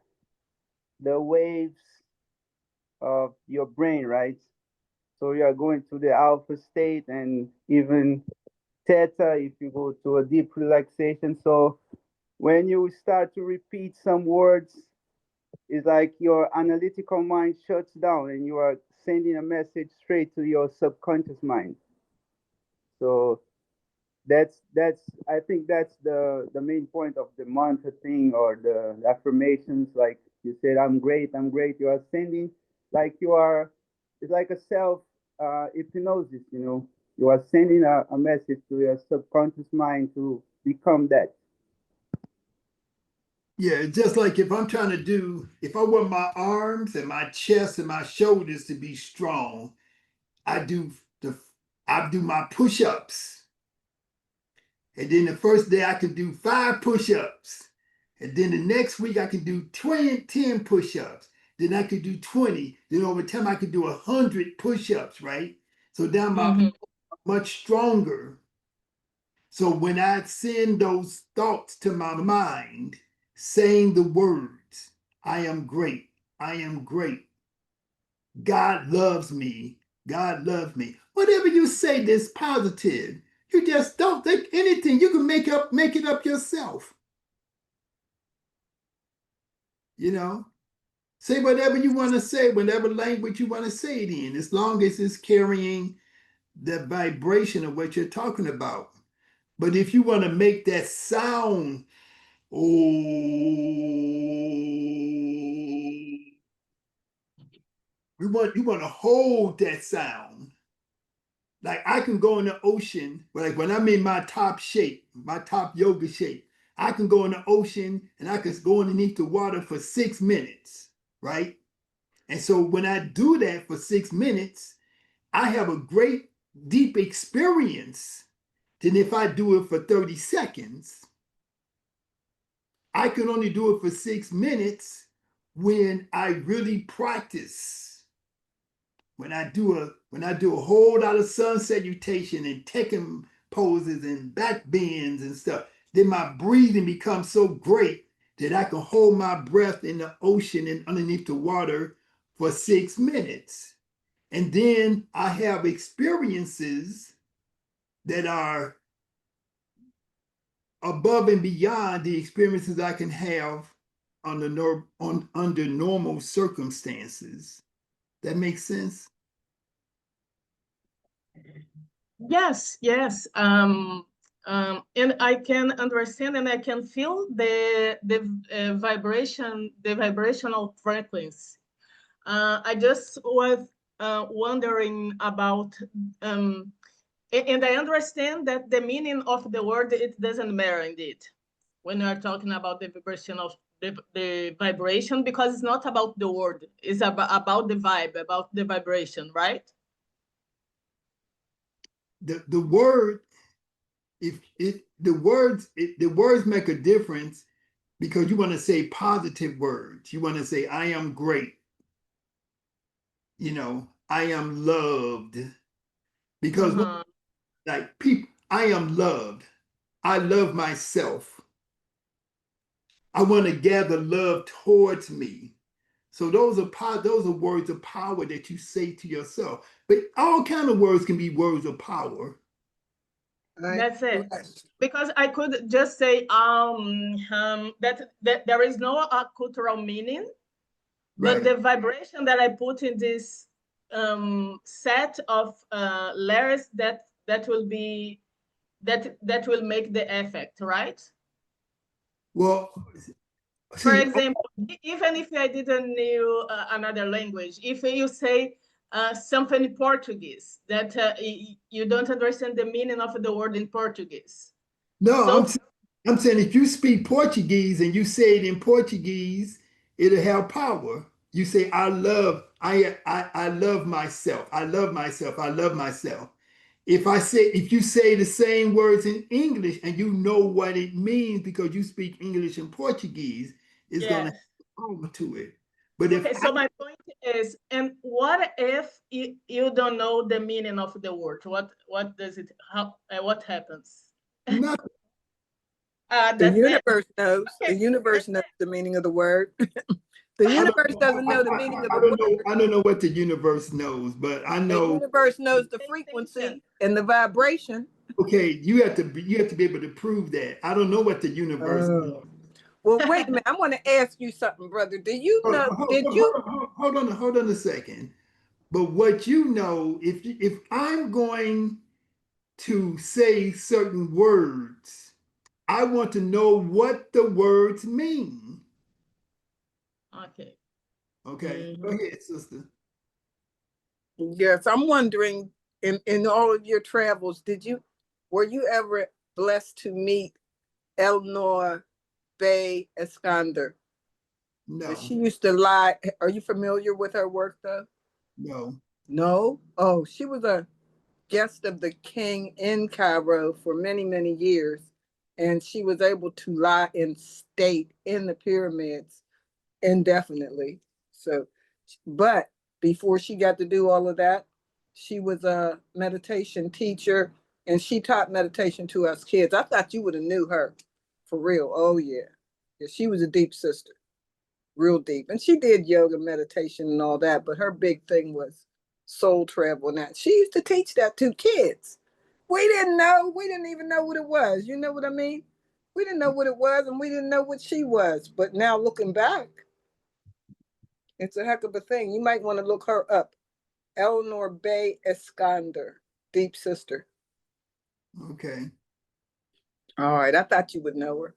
waves of your brain, right? So you are going to the alpha state and even theta if you go to a deep relaxation. So when you start to repeat some words, it's like your analytical mind shuts down and you are sending a message straight to your subconscious mind. So that's I think that's the main point of the mantra thing or the affirmations. Like you said, I'm great, I'm great. You are sending like you are. It's like a self hypnosis. You know, you are sending a message to your subconscious mind to become that. Yeah, it's just like if if I want my arms and my chest and my shoulders to be strong, I do the I do my push-ups. And then the first day I can do 5 push-ups. And then the next week I can do 10 push-ups. Then I could do 20. Then over time I could do 100 push-ups, right? So now my much stronger. So when I send those thoughts to my mind, saying the words, I am great, I am great, God loves me, God loves me. Whatever you say that's positive, you just don't think anything. You can make it up yourself. You know, say whatever you want to say, whatever language you want to say it in, as long as it's carrying the vibration of what you're talking about. But if you want to make that sound, oh, you want to hold that sound. Like I can go in the ocean, like when I'm in my top shape, my top yoga shape, I can go in the ocean and I can go underneath the water for 6 minutes, right? And so when I do that for 6 minutes, I have a great deep experience than if I do it for 30 seconds. I can only do it for 6 minutes when I really practice. When I do a whole lot of sun salutation and Tekken poses and back bends and stuff, then my breathing becomes so great that I can hold my breath in the ocean and underneath the water for 6 minutes. And then I have experiences that are above and beyond the experiences I can have under normal circumstances. That makes sense? Yes, yes. And I can understand and I can feel the vibration, the vibrational frequency. I just was wondering about, and I understand that the meaning of the word, it doesn't matter indeed when we are talking about the vibration of the vibration, because it's not about the word, it's about the vibe, about the vibration, right? The word, if it the words make a difference because you want to say positive words. You want to say, I am great. I am loved. Because like people, I am loved. I love myself. I want to gather love towards me. So those are words of power that you say to yourself. But all kind of words can be words of power. That's it. Because I could just say that there is no cultural meaning, but Right. the vibration that I put in this set of layers that will make the effect, right? Well, For see, example, even if I didn't know another language, if you say something in Portuguese that you don't understand the meaning of the word in Portuguese. no, So I'm saying if you speak Portuguese and you say it in Portuguese, it'll have power. You say, I love myself. I love myself. I love myself. If you say the same words in English and you know what it means because you speak English and Portuguese, it's gonna yes. have power to it. But if Okay, so my point is, and what if you don't know the meaning of the word? What does it, how, what happens? nothing, The That's it. universe knows. Okay, The universe that's knows it. the meaning of the word. The universe doesn't know the meaning of the word. I don't know what the universe knows, but I The know. universe knows the Pay frequency attention. and the vibration. Okay, you have to be able to prove that. I don't know what the universe knows. Oh. Well, wait a minute. I want to ask you something, brother. Do you know? Did you? Hold on a second. But what you know, if I'm going to say certain words, I want to know what the words mean. Okay. Okay, go Mhm. ahead, sister. Yes, I'm wondering. In all of your travels, were you ever blessed to meet Eleanor Bay Eskander? No, She used to lie. Are you familiar with her work, though? no. No. Oh, she was a guest of the king in Cairo for many, many years. And she was able to lie in state in the pyramids indefinitely. So, but before she got to do all of that, she was a meditation teacher and she taught meditation to us kids. I thought you would have knew her for real. Oh yeah. Yeah, she was a deep sister, real deep. And she did yoga, meditation and all that, but her big thing was soul travel and that. She used to teach that to kids. We didn't know. We didn't even know what it was. You know what I mean? We didn't know what it was and we didn't know what she was. But now looking back, it's a heck of a thing. You might want to look her up. Eleanor Bay Eskander, deep sister. Okay. All right, I thought you would know her.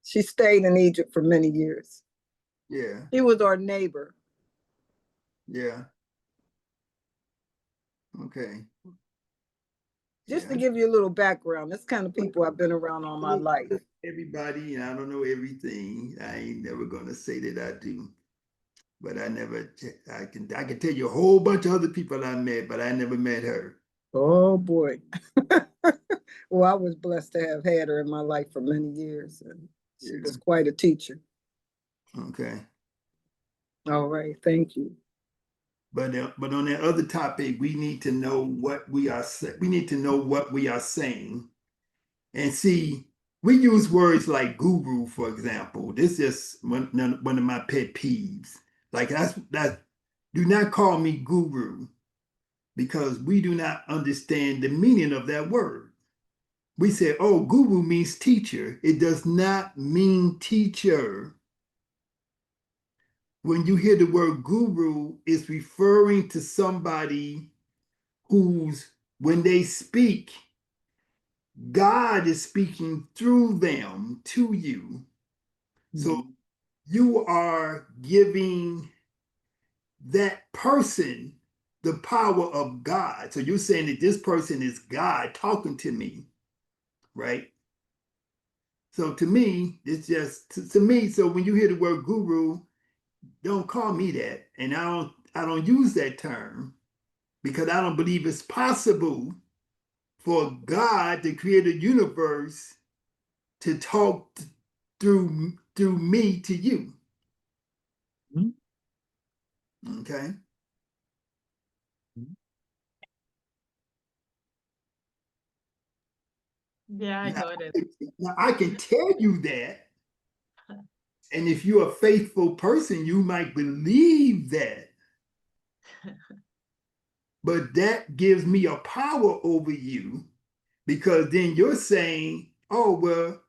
She stayed in Egypt for many years. Yeah. She was our neighbor. Yeah. Okay. Just Yeah. to give you a little background, that's kind of people I've been around all my life. Everybody, and I don't know everything. I ain't never gonna say that I do. But I can tell you a whole bunch of other people I met, but I never met her. Oh boy. Well, I was blessed to have had her in my life for many years, and she was quite a teacher. Okay. All right, thank you. But on that other topic, we need to know what we are. We need to know what we are saying, and see. We use words like guru, for example. This is one of my pet peeves. Like that. Do not call me guru, because we do not understand the meaning of that word. We say, oh, guru means teacher. It does not mean teacher. When you hear the word guru, it's referring to somebody who's, when they speak, God is speaking through them to you. So you are giving that person the power of God. So you're saying that this person is God talking to me, right? So to me, it's just to me. So when you hear the word guru, don't call me that, and I don't use that term because I don't believe it's possible for God to create a universe to talk through me to you. Okay. Yeah, I got it. Now I can tell you that, and if you're a faithful person, you might believe that. But that gives me a power over you, because then you're saying, oh, well,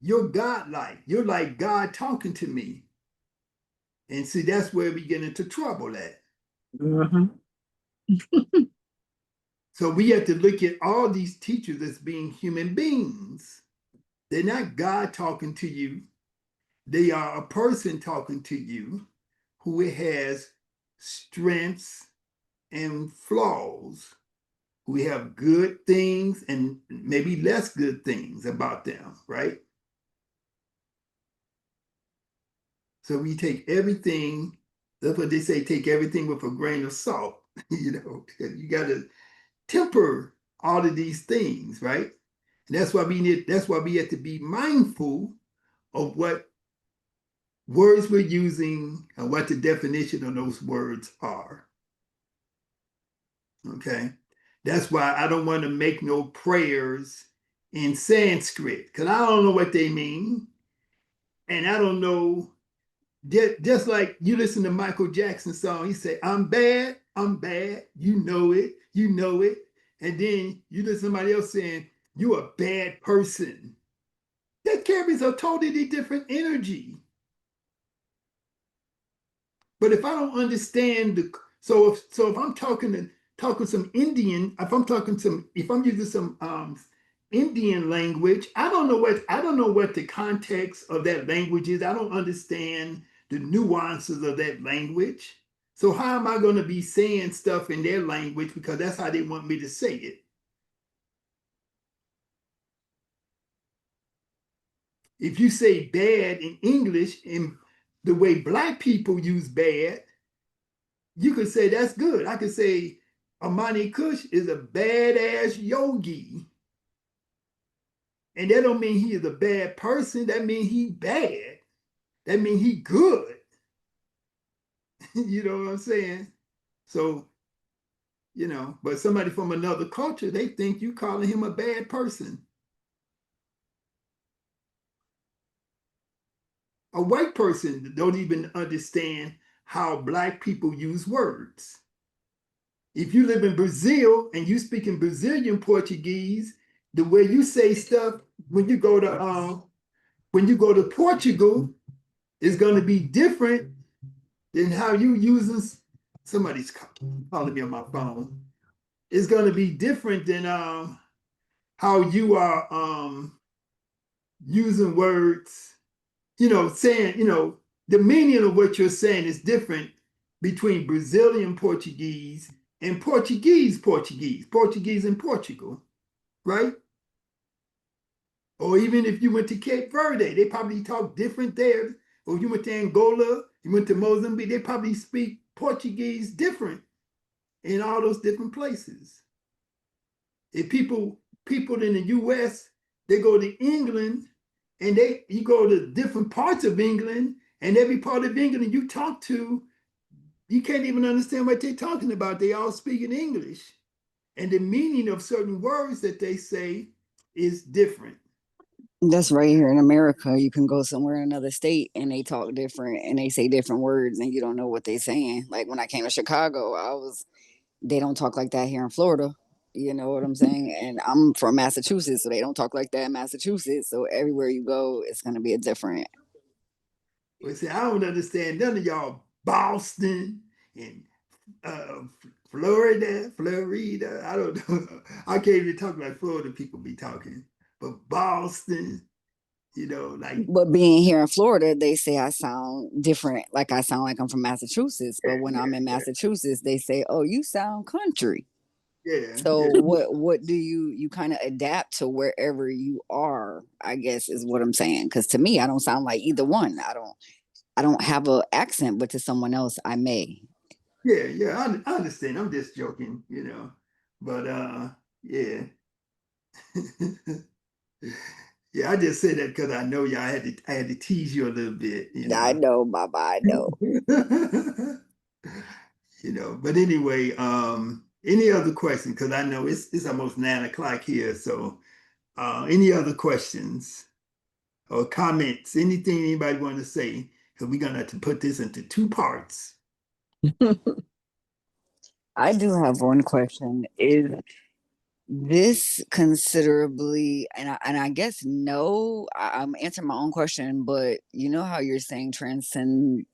you're godlike. You're like God talking to me. And see, that's where we get into trouble at. So we have to look at all these teachers as being human beings. They're not God talking to you. They are a person talking to you who has strengths and flaws. We have good things and maybe less good things about them, right? So we take everything, that's what they say, take everything with a grain of salt. You got to temper all of these things, right? And that's why we have to be mindful of what words we're using and what the definition of those words are. Okay. That's why I don't want to make no prayers in Sanskrit, because I don't know what they mean. And I don't know, just like you listen to Michael Jackson's song, he say, I'm bad, you know it, you know it. And then you listen to somebody else saying, you're a bad person. That carries a totally different energy. But if I don't understand if I'm talking some Indian, if I'm using some Indian language, I don't know what the context of that language is. I don't understand the nuances of that language. So how am I going to be saying stuff in their language because that's how they want me to say it? If you say bad in English in the way Black people use bad, you could say that's good. I could say Amani Kush is a badass yogi. And that don't mean he is a bad person. That means he bad. That means he good. You know what I'm saying? So, but somebody from another culture, they think you calling him a bad person. A white person don't even understand how Black people use words. If you live in Brazil and you speak in Brazilian Portuguese, the way you say stuff when you go to Portugal is going to be different than how you using. Somebody's calling me on my phone. It's going to be different than how you are using words. Saying the meaning of what you're saying is different between Brazilian Portuguese and Portuguese in Portugal, right? Or even if you went to Cape Verde, they probably talk different there. Or if you went to Angola, you went to Mozambique, they probably speak Portuguese different in all those different places. If people in the US, they go to England and you go to different parts of England, and every part of England you talk to, you can't even understand what they're talking about. They all speak in English. And the meaning of certain words that they say is different. That's right here in America. You can go somewhere in another state and they talk different and they say different words and you don't know what they're saying. Like when I came to Chicago, they don't talk like that here in Florida. You know what I'm saying? And I'm from Massachusetts, so they don't talk like that in Massachusetts. So everywhere you go, it's going to be a different. Well, see, I don't understand none of y'all Boston and Florida. I don't know. I can't even talk like Florida people be talking. But Boston, But being here in Florida, they say I sound different. Like I sound like I'm from Massachusetts. But when I'm in Massachusetts, they say, oh, you sound country. Yeah. So what do you kind of adapt to wherever you are, I guess is what I'm saying. Because to me, I don't sound like either one. I don't have an accent, but to someone else, I may. Yeah, I understand. I'm just joking, But yeah. Yeah, I just said that because I know y'all I had to tease you a little bit, I know, Baba, I know. But anyway, any other questions? Because I know it's almost 9 o'clock here. So any other questions or comments? Anything anybody want to say? Because we're gonna have to put this into 2 parts. I do have one question. Is this considerably, and I guess no, I'm answering my own question, but you know how you're saying transcendental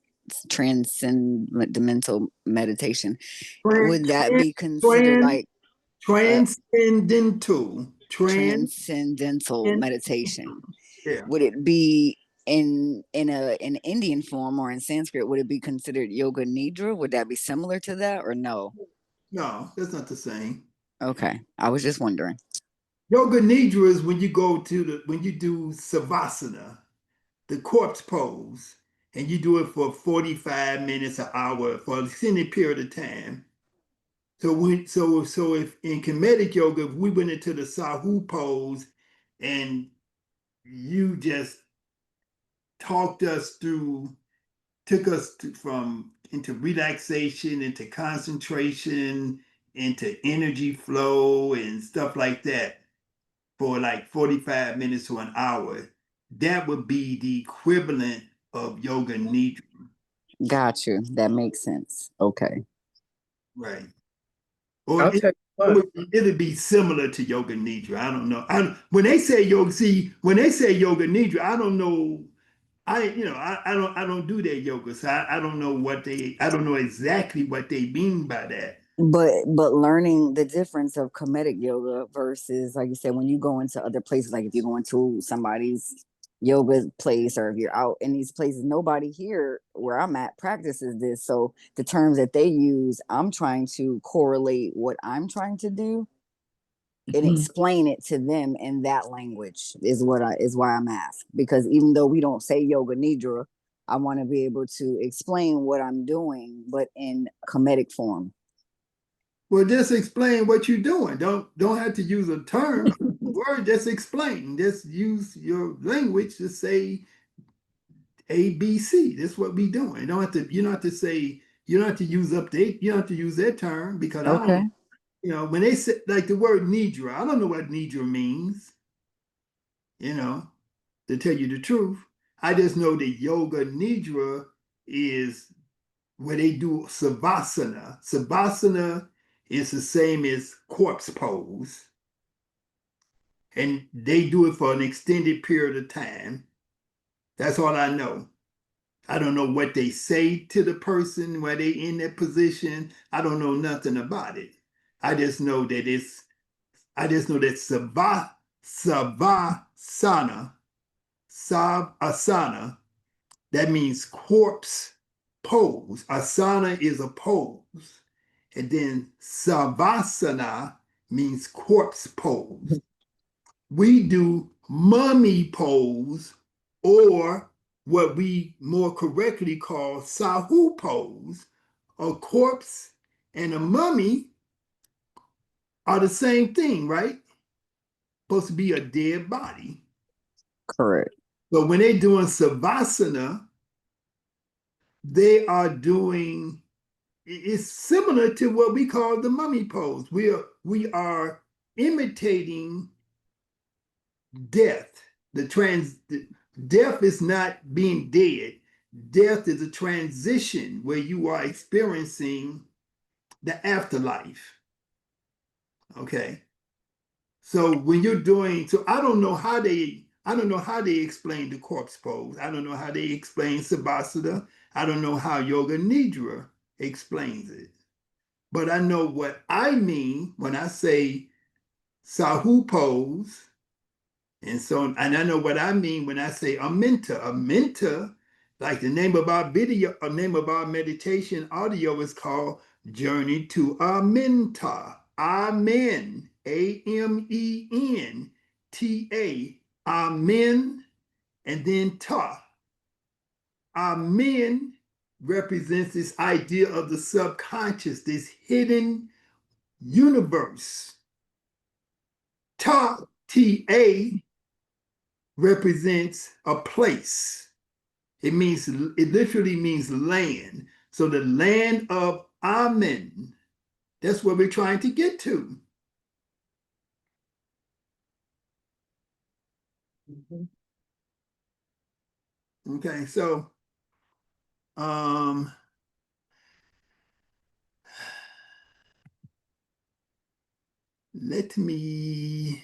meditation, would that be considered like transcendental meditation? Yeah. Would it be in an Indian form or in Sanskrit? Would it be considered yoga nidra? Would that be similar to that or no? No, that's not the same. Okay, I was just wondering. Yoga nidra is when you when you do savasana, the corpse pose, and you do it for 45 minutes, an hour, for an extended period of time. So if in Kemetic yoga, if we went into the Sahu pose and you just talked us through took us into relaxation, into concentration, into energy flow and stuff like that for like 45 minutes to an hour. That would be the equivalent of yoga nidra. Got you. That makes sense. Okay. Right. Or I'll tell you what. it'd be similar to yoga nidra. I don't know. When they say yoga nidra, I don't know. I don't do that yoga, so I don't know I don't know exactly what they mean by that. But learning the difference of Kemetic yoga versus, like you said, when you go into other places, like if you're going to somebody's yoga place or if you're out in these places, nobody here where I'm at practices this. So the terms that they use, I'm trying to correlate what I'm trying to do and explain it to them in that language is why I'm asked. Because even though we don't say yoga nidra, I want to be able to explain what I'm doing, but in Kemetic form. Well, just explain what you're doing. Don't have to use a term, word. Just explain. Just use your language to say A, B, C. That's what we doing. You don't have to. You don't have to say. You don't have to use update. You don't have to use that term because I Okay. don't. When they say like the word nidra, I don't know what nidra means. To tell you the truth, I just know that yoga nidra is where they do savasana. Savasana is the same as corpse pose. And they do it for an extended period of time. That's all I know. I don't know what they say to the person while they in that position. I don't know nothing about it. I just know that savasana, that means corpse pose. Asana is a pose. And then savasana means corpse pose. We do mummy pose, or what we more correctly call sahu pose. A corpse and a mummy are the same thing, right? Supposed to be a dead body. Correct. But when they're doing savasana, they are doing, it's similar to what we call the mummy pose. We are imitating death. Death is not being dead. Death is a transition where you are experiencing the afterlife. Okay. So when you're doing, so I don't know how they explain the corpse pose. I don't know how they explain Savasana. I don't know how Yoga Nidra explains it. But I know what I mean when I say Sahu pose. And I know what I mean when I say Amenta. Amenta, like the name of our video, or name of our meditation audio is called Journey to Amenta. Amen. AMENTA. Amen. And then Ta. Amen represents this idea of the subconscious, this hidden universe. Ta, T-A, represents a place. It literally means land. So the land of Amen, that's where we're trying to get to. Okay, so let me